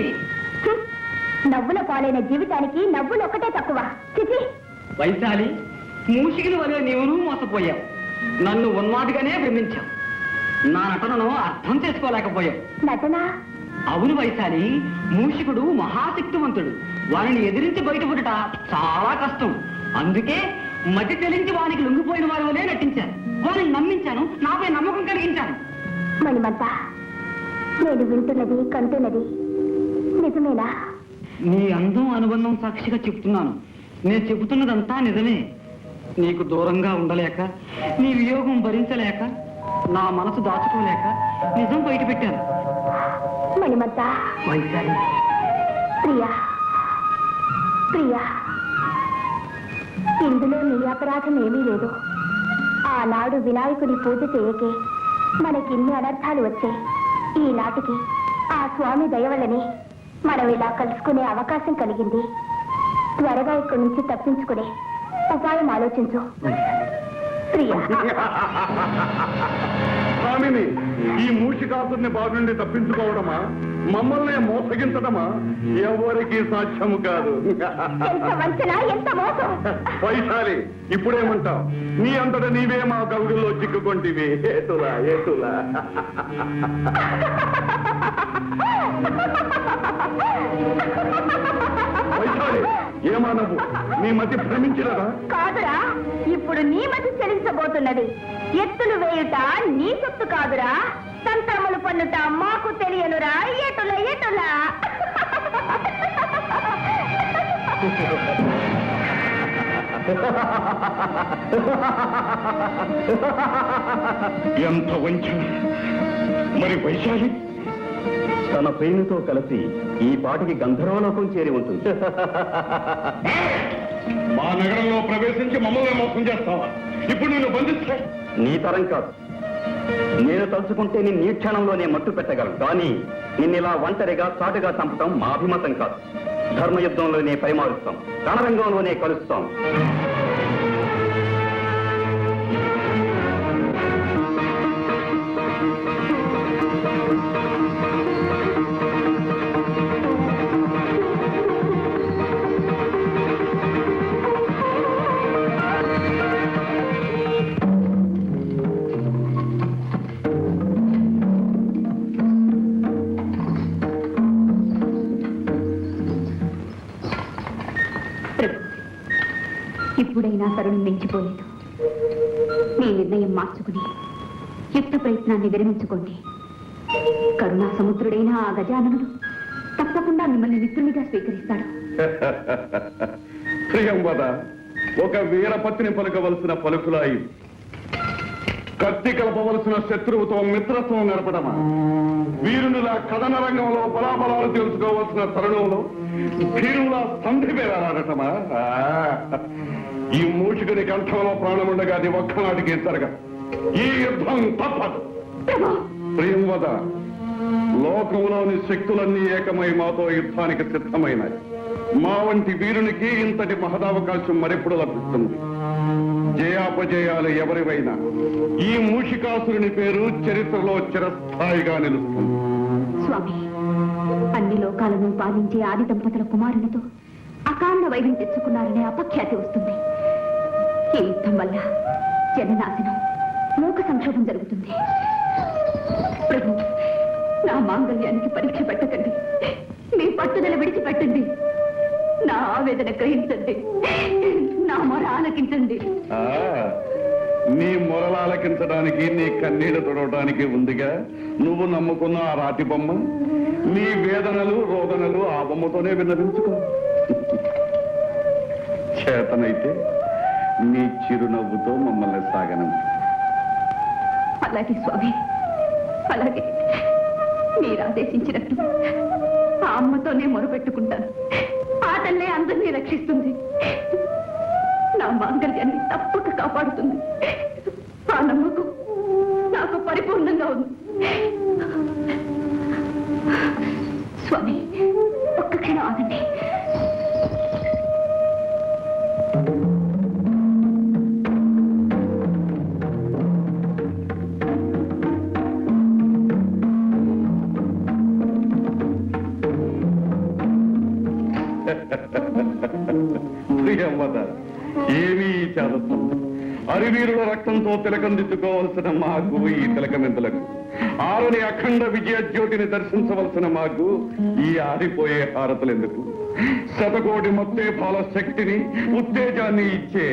నవ్వుల పాలైన జీవితానికి నవ్వులు ఒకటే తక్కువ. చిచి, వైశాలి, మూషికుని వలె నీవును మోసపోయావు. నన్ను ఉన్మాదిగానే భ్రమించావు. నా నటనను అర్థం చేసుకోలేకపోయావు. నటన? అవును వైశాలి, మూషికుడు మహాశక్తివంతుడు. వారిని ఎదిరించి బయటపడుట చాలా కష్టం. అందుకే మతి తెలించి వానికి లొంగిపోయిన వారి వలే నటించాను. వారిని నమ్మించాను, నాపై నమ్మకం కలిగించాను. మణిమంత, నేను వింటున్నది కంటున్నది నిజమేనా? నీ అందం అనుబంధం సాక్షిగా చెప్తున్నాను. నేను చెబుతున్నదంతా నిజమే. నీకు దూరంగా ఉండలేక, నీ వియోగం భరించలేక, నా మనసు దాచుకోలేక నిజం బయట పెట్టాను. మణిమంత, వైశాలి, ప్రియా ప్రియా, ఇందులో నీ అపరాధం ఏమీ లేదు. ఆనాడు వినాయకుడి పూజ చేయకే మనకిన్ని అనర్థాలు వచ్చాయి. ఈనాటికి ఆ స్వామి దయవలని మనం ఇలా కలుసుకునే అవకాశం కలిగింది. త్వరగా ఇక్కడి నుంచి తప్పించుకునే ఉపాయం ఆలోచించు ప్రియా. స్వామిని, ఈ మూషికాసుని బాధ నుండి తప్పించుకోవడమా, మమ్మల్ని మోసగించడమా ఎవరికి సాధ్యము కాదు. ఎంత వంచన, ఎంత మోసం! వైశాలి, ఇప్పుడేమంటావు? నీ అంతటా నీవే మా కవుగుల్లో చిక్కుకొంటివి. ఏతులా ఏతులా. వైశాలి, ఏమానవు? నీ మతి భ్రమించినదా? కాదురా, ఇప్పుడు నీ మతి చెలించబోతున్నది. ఎత్తులు వేయుట నీ సొత్తు కాదురా, సంతరములు పన్నుట మాకు తెలియనురా. ఎటుల ఎటుల. ఎంత వంచన! మరి వైశాలి తన ప్రేమితో కలిసి ఈ పాటికి గంధర్వలోకం చేరి ఉంటుంది. మా నగరంలో ప్రవేశించి మమ్మల్ని మోసం చేస్తావా? ఇప్పుడు నిన్ను బంధిస్తే నీ తరం కాదు. నేను తలుచుకుంటే నిన్ను ఈ క్షణంలోనే మట్టు పెట్టగలను. కానీ నిన్నిలా ఒంటరిగా చాటుగా చంపటం మా అభిమతం కాదు. ధర్మయుద్ధంలోనే పరిమారుస్తాం, రణరంగంలోనే కలుస్తాం. తరుణం మించిపోలేదు. మీ నిర్ణయం మార్చుకుని యుక్త ప్రయత్నాన్ని విరమించుకోండి. కరుణా సముద్రుడైన ఆ గజాననుడు తప్పకుండా మిమ్మల్ని మిత్రునిగా స్వీకరిస్తాడు. ప్రియంవద, ఒక వీరపత్ని పలుకవలసిన పలుకులా ఇది. కత్తి కలపవలసిన శత్రువుతో మిత్రత్వం నడపడమా? వీరునిలా కథన రంగంలో బలాబలాలు తెలుసుకోవలసిన తరుణంలో భీరులా సంధి పేరాడటమా? ఈ మూషికుని కంఠంలో ప్రాణముండగా అది ఒక్కనాటికి జరగదు. ఈ యుద్ధం తప్పదు. ప్రియంవద, లోకంలోని శక్తులన్నీ ఏకమై మాతో యుద్ధానికి సిద్ధమైనాయి. మా వంటి వీరునికి ఇంతటి మహదావకాశం మరెప్పుడు లభిస్తుంది. జయాపజయాలు ఎవరివైనా ఈ మూషికాసురుని పేరు చరిత్రలో చిరస్థాయిగా నిలుస్తుంది. స్వామి, అన్ని లోకాలను పాలించే ఆది దంపతుల కుమారునితో అకాండ వైద్యం తెచ్చుకున్నారనే అపఖ్యాతి వస్తుంది. ఈ యుద్ధం వల్ల జననాశనం, లోక సంక్షోభం జరుగుతుంది. ప్రభు, నా మాంగళ్యానికి పరీక్ష పెట్టకండి. మీ పట్టుదల విడిచిపెట్టండి. నా ఆవేదన గ్రహించండి. నా మొర ఆలకించండి. నీ మొరలాలకించడానికి, నీ కన్నీళ్లు తొడవడానికి ఉందిగా నువ్వు నమ్ముకున్న ఆ రాతి బొమ్మ. నీ వేదనలు రోదనలు ఆ బొమ్మతోనే విన్నవించుకో. చేతనైతే నీ చిరునవ్వుతో మమ్మల్ని సాగనం. అలాగే స్వామి, అలాగే. మీరు ఆదేశించినట్టు ఆ అమ్మతోనే మొరపెట్టుకుంటాను. ఆ తల్లే అందరినీ రక్షిస్తుంది. నా మాంగళ్యాన్ని తప్పక కాపాడుతుంది. ఆ నమ్మకం నాకు పరిపూర్ణంగా ఉంది. స్వామి, ఒక్క క్షణం ఆగండి. ప్రియంవద, ఏమీ చాదత్వం. అరివీరుల రక్తంతో తిలకందిద్దుకోవలసిన మాకు ఈ తిలకమెందులకు, ఆరని అఖండ విజయ జ్యోతిని దర్శించవలసిన మాకు ఈ ఆరిపోయే హారతులెందుకు? శతకోటి మొత్తేఫాల శక్తిని, ఉత్తేజాన్ని ఇచ్చే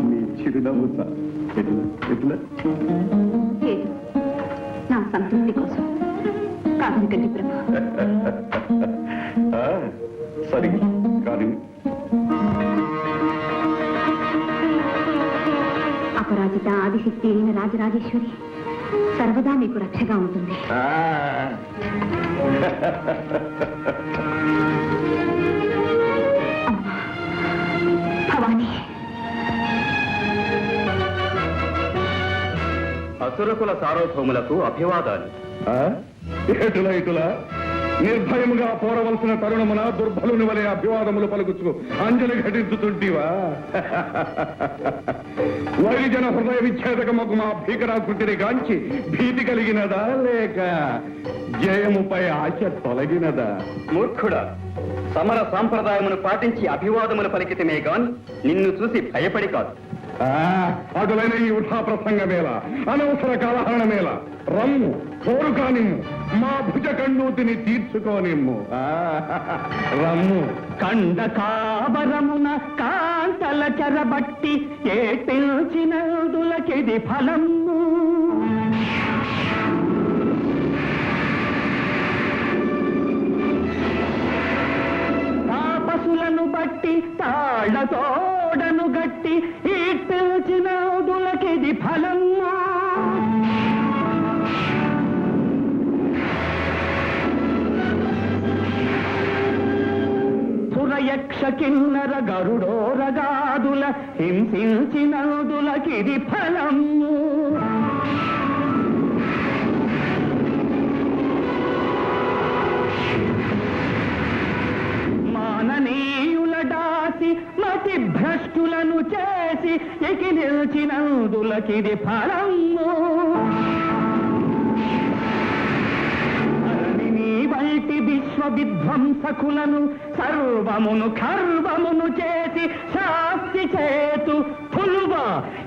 నీ చిరునవ్వు ఎట్లా? లేదు, నా సంతృప్తి కోసం కాదనకండి ప్రభు. సరి కానీ అపరాజిత ఆదిశక్తి అయిన రాజరాజేశ్వరి సర్వదా మీకు రక్షగా ఉంటుంది. అమ్మా భవానీ, అసురకుల సార్వభౌములకు అభివాదాలు. ఇటులా నిర్భయముగా పోరవలసిన తరుణమున దుర్బలుని వలె అభివాదములు పలుకుచు అంజలి ఘటించుతుంటివా? వైజన హృదయ విచ్ఛేదకముకు మా భీకరాకృతిని గాంచి భీతి కలిగినదా, లేక జయముపై ఆశ తొలగినదా? మూర్ఖుడా, సమర సాంప్రదాయమును పాటించి అభివాదములు పలికితమే గాని నిన్ను చూసి భయపడి కాదు. అటులైన ఈ ఉఠా ప్రసంగమేళ, అనవసర కాలహరణమేళ. రమ్ము, కోరు కానిమ్ము, మా భుజ కండూతిని తీర్చుకోనిమ్ము. రమ్ము. కండ కాబరమున కాంతల చెరబట్టి ఏ పిలిచినదులకిది ఫలము. తాపసులను బట్టి తాళ్లతోడను గట్టి ఈ పిలిచినదులకిది ఫలము. సురయక్ష కిన్నర గరుడోరగాదుల హింసించినదులకిది ఫలము. మాననీయుల దాసి మతి భ్రష్టులను చేసి ఎకి నిలిచినందులకిది ఫలము. వంటి విశ్వ విధ్వంసకులను సర్వమును ఖర్వమును చేసి శాస్తి చేతు పులువా.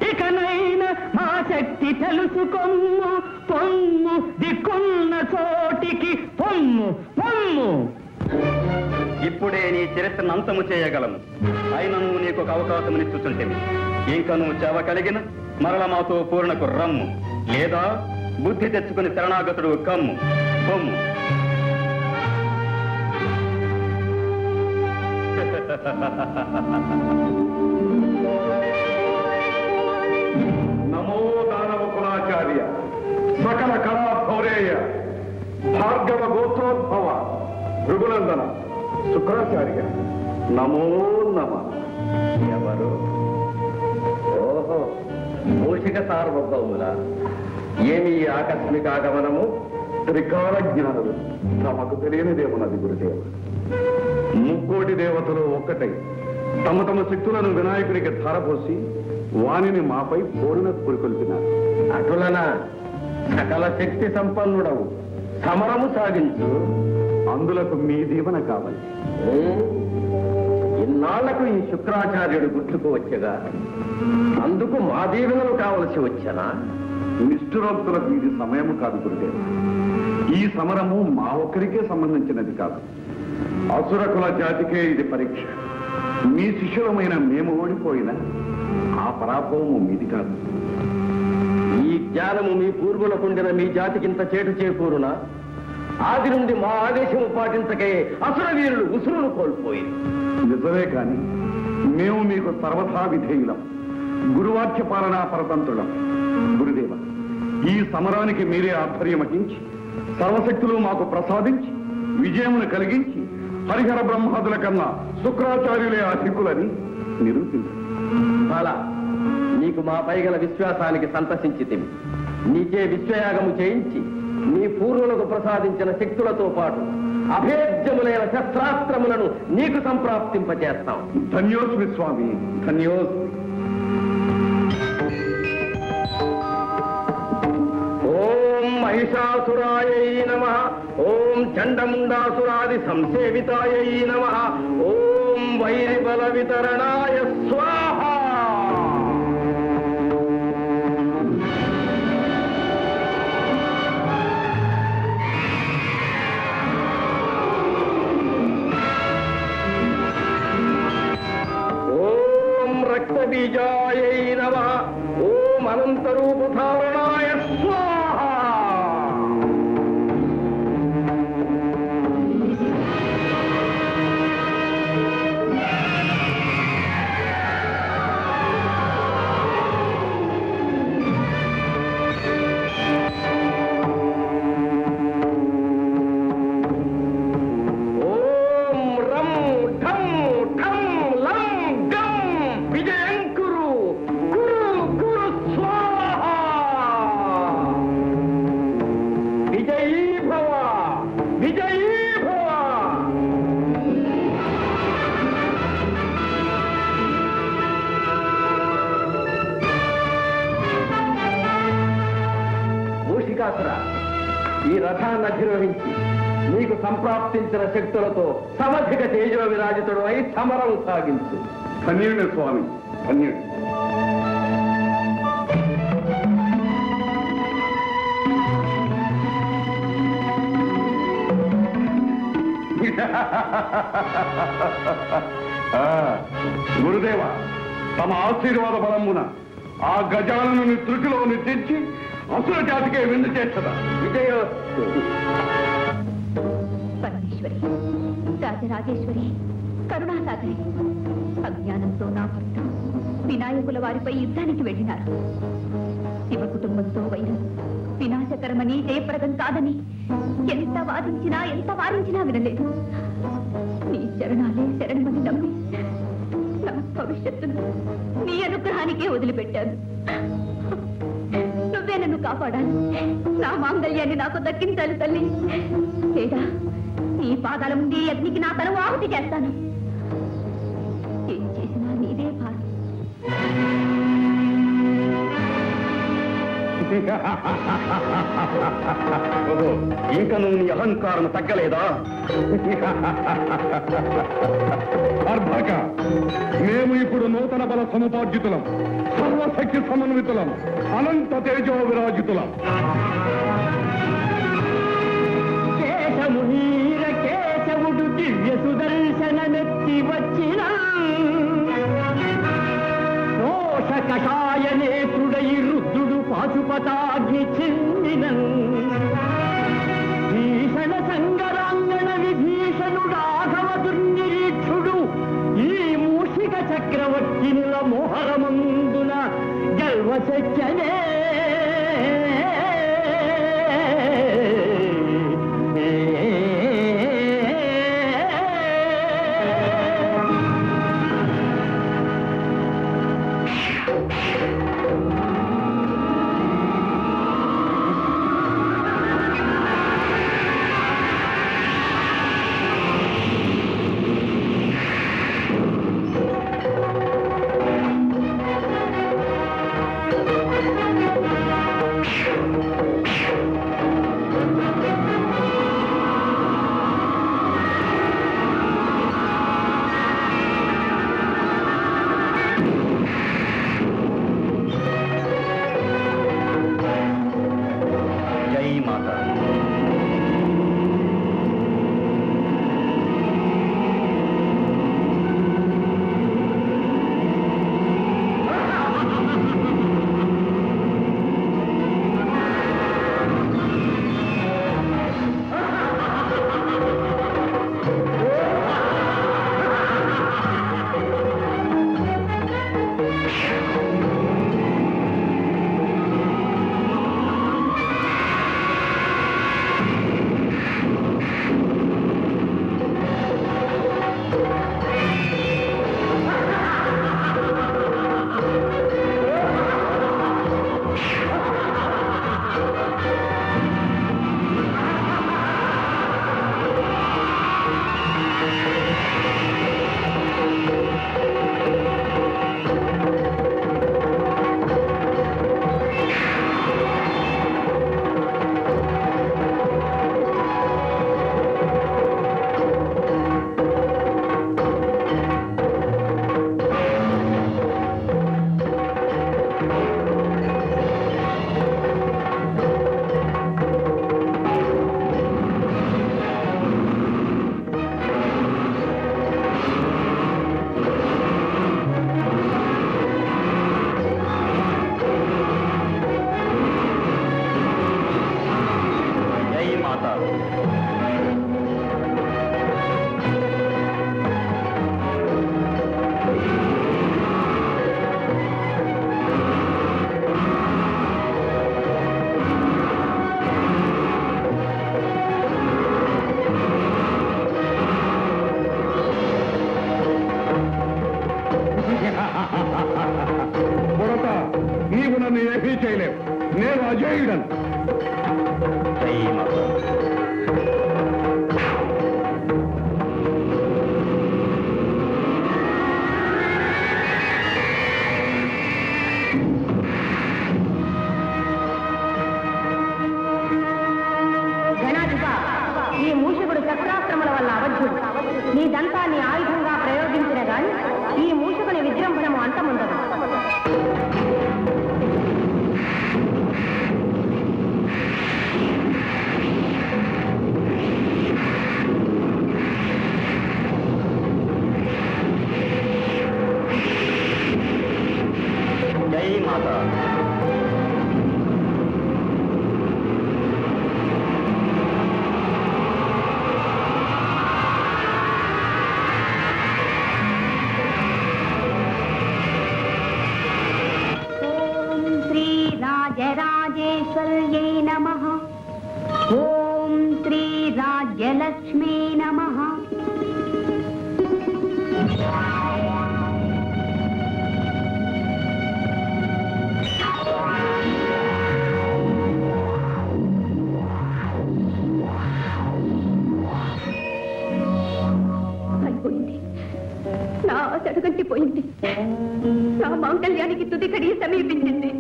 ఇకనైనా మా శక్తి తెలుసుకొమ్ము. పొమ్ము, దిక్కున్న చోటికి పొమ్ము పొమ్ము. ఇప్పుడు ఇప్పుడే నీ చరిత్రను అంతము చేయగలము. అయినను నీకు ఒక అవకాశం ఇచ్చుచుంటేవి. ఇంకా నువ్వు చెవ కలిగిన మరల మాతో పూర్ణకు రమ్ము, లేదా బుద్ధి తెచ్చుకుని శరణాగతుడు కమ్ము బొమ్ము. నమో దానవ కులాచార్య, సకల కళా భౌరేయ, భార్గవ గోత్రోద్భవ, భృగునందన, శుక్రాచార్య, నమో నమ. ఎవరు? ఓహో, మూషిక సార్వభౌముల. ఏమి ఈ ఆకస్మిక ఆగమనము? త్రికాల జ్ఞానులు తమకు తెలియనిదేమన్నది గురుదేవ. ముక్కోటి దేవతలు ఒక్కటై తమ తమ శక్తులను వినాయకునికి ధారపోసి వాణిని మాపై పోరున పురికొల్పినారు. అటులన సకల శక్తి సంపన్నుడవు, సమరము సాగించు. అందులకు మీ దీవెన కావాలి. ఇన్నాళ్లకు ఈ శుక్రాచార్యుడు గుర్తుకు వచ్చగా అందుకు మా దీవెనలు కావలసి వచ్చానా? నిష్ఠురోక్తులకు ఇది సమయము కాదు గురుదేవ. ఈ సమరము మా ఒక్కరికే సంబంధించినది కాదు, అసుర కుల జాతికే ఇది పరీక్ష. మీ శిష్యులమైన మేము ఓడిపోయినా ఆ పరాభవము మీది కాదు. ఈ జ్ఞానము మీ పూర్వులకుండిన మీ జాతికింత చేటు చేకూరునా? ఆది నుండి మా ఆదేశము పాటించకే అసుర వీరులు ఉసురును కోల్పోయింది. నిజమే కాని మేము మీకు సర్వథా విధేయులం, గురువాక్య పాలనా పరతంత్రులం. గురుదేవ, ఈ సమరానికి మీరే ఆధ్వర్యం వహించి సర్వశక్తులు మాకు ప్రసాదించి విజయమును కలిగించి హరిహర బ్రహ్మాదుల కన్నా శుక్రాచార్యులే అధికులని నిరూపించారు. అలా నీకు మా పైగల విశ్వాసానికి సంతసించితిమి. నీకే విశ్వయాగము చేయించి నీ పూర్వులకు ప్రసాదించిన శక్తులతో పాటు అభేద్యములైన శస్త్రాస్త్రములను నీకు సంప్రాప్తింపజేస్తాం. ధన్యోస్మి స్వామి, ధన్యోస్మి. ఓం మహిషాసురాయై నమః. ఓం చండముండాసురాది సంసేవితాయై నమః. ఓం వైరిబల వితరణాయ స్వాహ. ఓం రక్తబీజాయై నమః. ఓం అనంతరూపధారణాయ స్వాహ. ఓం రం ఠం ఠం లం గం విజయం కురు కురు కురు స్వాహ. విజయీ భవ, విజయీ భవ. మూషికాసుర, ఈ రథాన్ని అధిరోహించి నీకు సంప్రాప్తించిన శక్తులతో సమధిక తేజో విరాజితుడు అయి సమరం సాగించు. ధన్యుడి స్వామి, ధన్యుడి. గురుదేవ, తమ ఆశీర్వాద బలమున ఆ గజాలను త్రుటిలో తెచ్చి అసుర జాతికే విందు చేస్తదా. విజయోస్తు. పరమేశ్వరి, రాజరాజేశ్వరి, కరుణాసాగరి, అజ్ఞానంతో నా భర్త వినాయకుల వారిపై యుద్ధానికి వెళ్ళినారు. శివ కుటుంబంతో వైరం వినాశకరమని, జయప్రదం కాదని ఎంత వాదించినా ఎంత వారించినా వినలేదు. నీ చరణాలే శరణమని నమ్మి నా భవిష్యత్తును నీ అనుగ్రహానికే వదిలిపెట్టాను. నువ్వే నన్ను కాపాడాలి, నా మాంగళ్యాన్ని నాకు దక్కించాలి తల్లి. లేదా నీ పాదాల ముందు ఈ అగ్నికి నా తల ఆహుతి చేస్తాను. ఏం చేసినా నీదే భారం. ఓహో, ఇంకా నువ్వు నీ అహంకారం తగ్గలేదా? అర్భక, మేము ఇప్పుడు నూతన బల సముపార్జితులం, సర్వశక్తి సమన్వితులం, అనంత తేజో విరాజితులం. కేశమునీర కేశవుడు దివ్య సుదర్శన కషాయ నేత్రుడై రుద్రుడు పాశుపతాగ్ని చెందినన్ భీషణ సంగరాంగణ విభీషణుడాఘవ దుర్నిరీక్షుడు ఈ మూషిక చక్రవర్తినుల మోహరమందున గల్వశక్యనే కొరత నీవు నన్ను ఏమీ చేయలేవు. నేను అజేయుడను. జనాధిప, ఈ మూషకుడు శస్త్రాస్త్రముల వల్ల అవధ్యుడు. నీ దంతాన్ని ఆయుధంగా ప్రయోగించిన గాని ఈ మూషకుని విజృంభణము అంతముందదు. జై మాత. రాజరాజేశ్వర్యై నమః. ఓం శ్రీ రాజ్యలక్ష్మీ నమః. అయిపోయింది, నా ఆశ అడుగంటిపోయింది. నా మాంగళ్యానికి తుది కడియ సమీపించింది.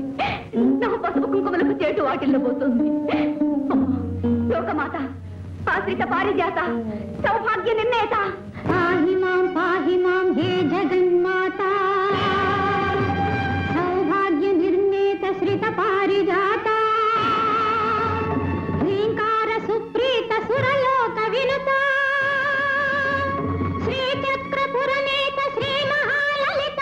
నా పసుపు కుంకుమలకు చేటు వాటిల్లో పోతుంది. లోకమాత, ఆశ్రిత పారిజాత, సౌభాగ్య నిర్ణేత, పాహి మాం హే జగన్మాత. సౌభాగ్య నిర్ణేత శ్రిత పారిజాత. శ్రీంకార సుప్రీత సురలోక వినుత. శ్రీచక్రపురనేత శ్రీ మహాలలిత.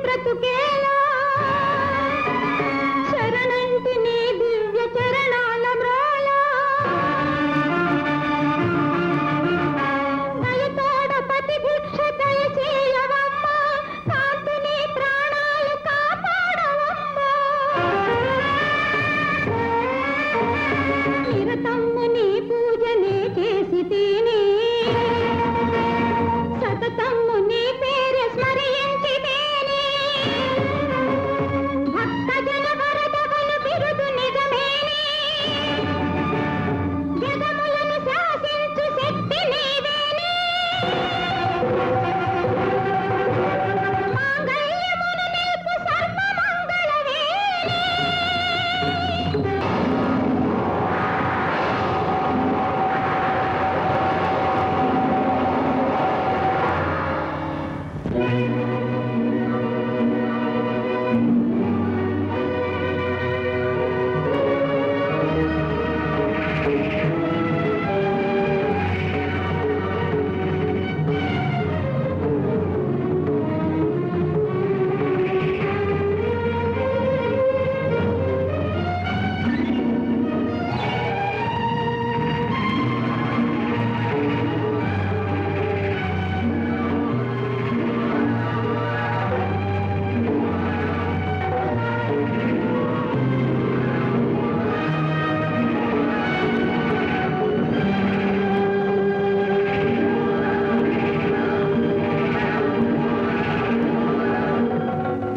బ్రతుకేలా శరణంటి నీ దివ్య చరణాల మ్రోలా దయతోడ పతి భిక్ష దయచేయవమ్మ కాంతిని ప్రాణాలు కాపాడవమ్మ నిరతమ్ము నీ పూజనే చేసి తిని సతతమ్ము నీ పేరు స్మరించి తేని భక్త జన వరదవను బిరుదు నిజమేని జగములను శాసించు శక్తి నీవేని మాంగళ్యమును నిల్పు సర్వమంగళవేని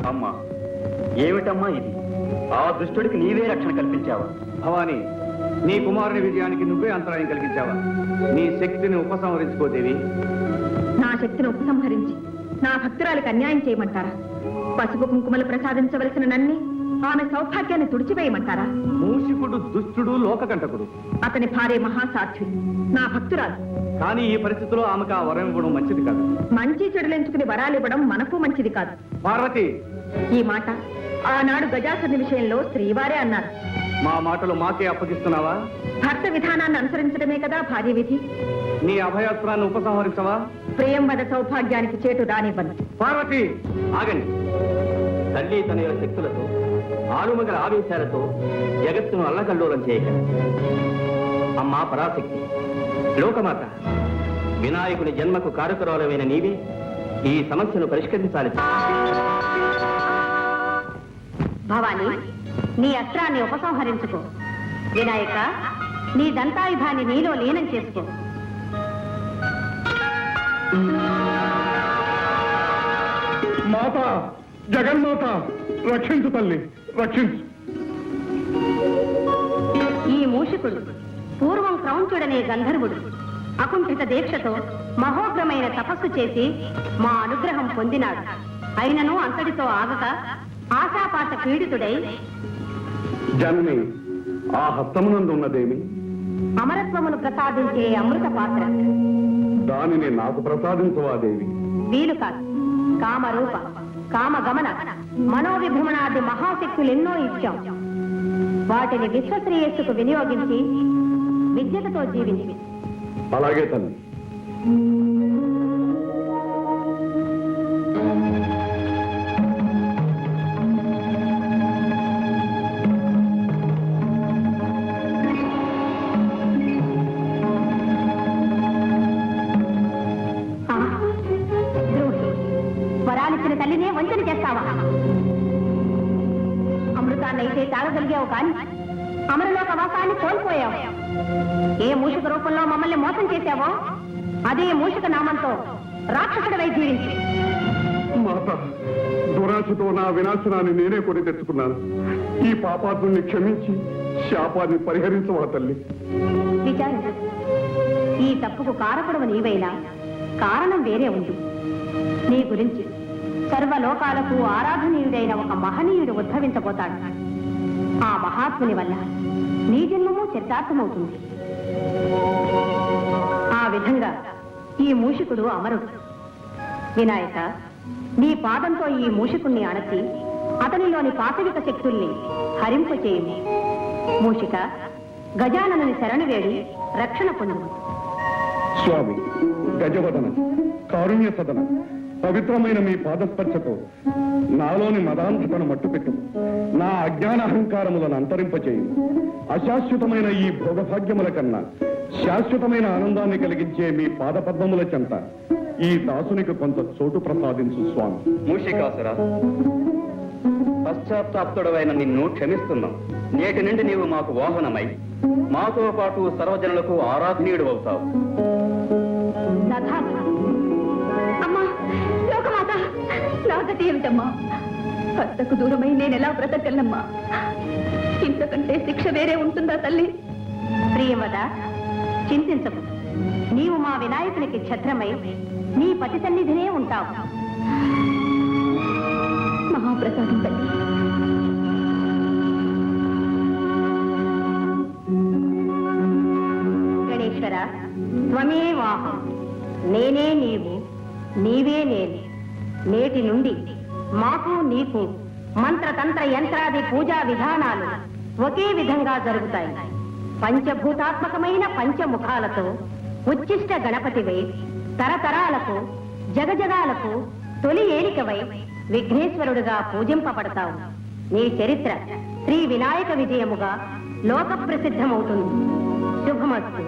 అమ్మా, ఏమిటమ్మా ఇది? ఆ దుష్టుడికి నీవే రక్షణ కల్పించావా? భవానీ, నీ కుమారుని విజయానికి నువ్వే అంతరాయం కలిగించావా? నీ శక్తిని ఉపసంహరించుకోదేవి. నా శక్తిని ఉపసంహరించి నా భక్తురాలకు అన్యాయం చేయమంటారా? పసుపు కుంకుమలు ప్రసాదించవలసిన నన్ని ఆమె సౌభాగ్యాన్ని తుడిచివేయమంటారా? మూషికుడు దుష్టుడు లోకకంటకుడు. అతని భార్య మహాసాధ్వి, నా భక్తురాలు. కానీ ఈ పరిస్థితిలో ఆమెకు ఆ వరం ఇవ్వడం మంచిది కాదు. మంచి చెడులెంచుకుని వరాలివ్వడం మనకు మంచిది కాదు. పార్వతి, ఈ మాట ఆనాడు గజాసుని విషయంలో శ్రీవారే అన్నారు. మా మాటలు మాకే అప్పగిస్తున్నావా? భర్త విధానాన్ని అనుసరించడమే కదా భార్య విధి. నీ అభయాస్త్రాన్ని ఉపసంహరించవా? ప్రియంవద సౌభాగ్యానికి చేటు రానివ్వను. పార్వతి, ఆగండి. తల్లి తనయుల శక్తులతో, ఆలుమగల ఆవేశాలతో జగత్తును అల్లకల్లోలం చేయగలరు. అమ్మా పరాశక్తి, లోకమాత, వినాయకుని జన్మకు కారకురాలమైన నీవే ఈ సమస్యను పరిష్కరించాలి. భవాని, నీ అస్త్రాన్ని ఉపసంహరించుకో. వినాయక, నీ దంతాయుధాన్ని నీలో లీనం చేసుకో. మాత, జగన్మాత, రక్షించు తల్లి, రక్షించు. ఈ మూషికుడు పూర్వం క్రౌంచుడనే గంధర్వుడు అకుంఠిత దీక్షతో మహోగ్రమైన తపస్సు చేసి మా అనుగ్రహం పొందినాడు. అయినను అంతటితో ఆగక ఆశాపాత పీడితుడై జనని, ఆ హస్తమునందు ఉన్నదేమి? అమరత్వమును ప్రసాదించే అమృత పాత్ర. దానిని నాకు ప్రసాదించవా దేవి? వీలు కాదు. కామరూప, కామగమన, మనోవిభ్రమణాది మహాశక్తులెన్నో ఇచ్చాం. వాటిని విశ్వశ్రేయస్సుకు వినియోగించి విద్యతో జీవించి. అలాగే తల్లి. వరాలిచ్చిన తల్లినే వంచన చేస్తావా? అమృతాన్నైతే తాగగలిగావు కాని అమరలోక వాసాన్ని కోల్పోయావు. ఏ మూషిక రూపంలో మమ్మల్ని మోసం చేశావో అదే మూషిక నామంతో రాక్షసుడివై జీవించి. మాత, దురాశతో నా వినాశనాన్ని నేనే కొని తెచ్చుకున్నాను. ఈ పాపాత్ముని క్షమించి శాపాన్ని పరిహరించవా తల్లి? విచారించు. ఈ తప్పుకు కారకుడవు నీవైనా కారణం వేరే ఉంది. నీ గురించి సర్వలోకాలకు ఆరాధనీయుడైన ఒక మహనీయుడు ఉద్భవించబోతాడు. ఆ మహాత్ముని వల్ల నీ జన్మము చరితార్థమవుతుంది. ఆ విధంగా ఈ మూషికుడు అమరుడు. వినాయక, నీ పాదంతో ఈ మూషికుణ్ణి అణచి అతనిలోని పాశవిక శక్తుల్ని హరింపచేయుము. మూషిక, గజాననుని శరణు వేడి రక్షణ పొందు. స్వామి, గజవదన, కారుణ్య సదన, పవిత్రమైన మీ పాదస్పర్శతో నాలోని మదాంధతను మట్టుపెట్టు, నా అజ్ఞాన అహంకారములను అంతరింపచేయి. అశాశ్వతమైన ఈ భోగభాగ్యముల కన్నా శాశ్వతమైన ఆనందాన్ని కలిగించే మీ పాదపద్మముల చెంత ఈ దాసునికి కొంత చోటు ప్రసాదించు స్వామి. మూషికాసురా, పశ్చాత్తాప్తుడవైన నిన్ను క్షమిస్తున్నాం. నేటి నుండి నీవు మాకు వాహనమై మాతో పాటు సర్వజనులకు ఆరాధనీయుడు అవుతావు. అమ్మా, లోకమాత, నా గతి ఏమిటమ్మా? భర్తకు దూరమై నేను ఎలా బ్రతకగలనమ్మా? ఇంతకంటే శిక్ష వేరే ఉంటుందా తల్లి? ప్రియవద, చింతించకు. నీవు మా వినాయకునికి ఛత్రమై నీ పతి సన్నిధినే ఉంటావు. మహాప్రసాదం తల్లి. గణేశ్వర, త్వమే వాహం, నేనే నీవు, నీవే నేను. నేటి నుండి మాకు నీకు మంత్రతంత్ర యంత్రాది పూజా విధానాలు ఒకే విధంగా జరుగుతాయి. పంచభూతాత్మకమైన పంచముఖాలతో ఉచ్చిష్ట గణపతివై తరతరాలకు జగజగాలకు తొలి ఏలికవై విఘ్నేశ్వరుడుగా పూజింపబడతావు. నీ చరిత్ర శ్రీ వినాయక విజయముగా లోక ప్రసిద్ధమవుతుంది. శుభమస్తు.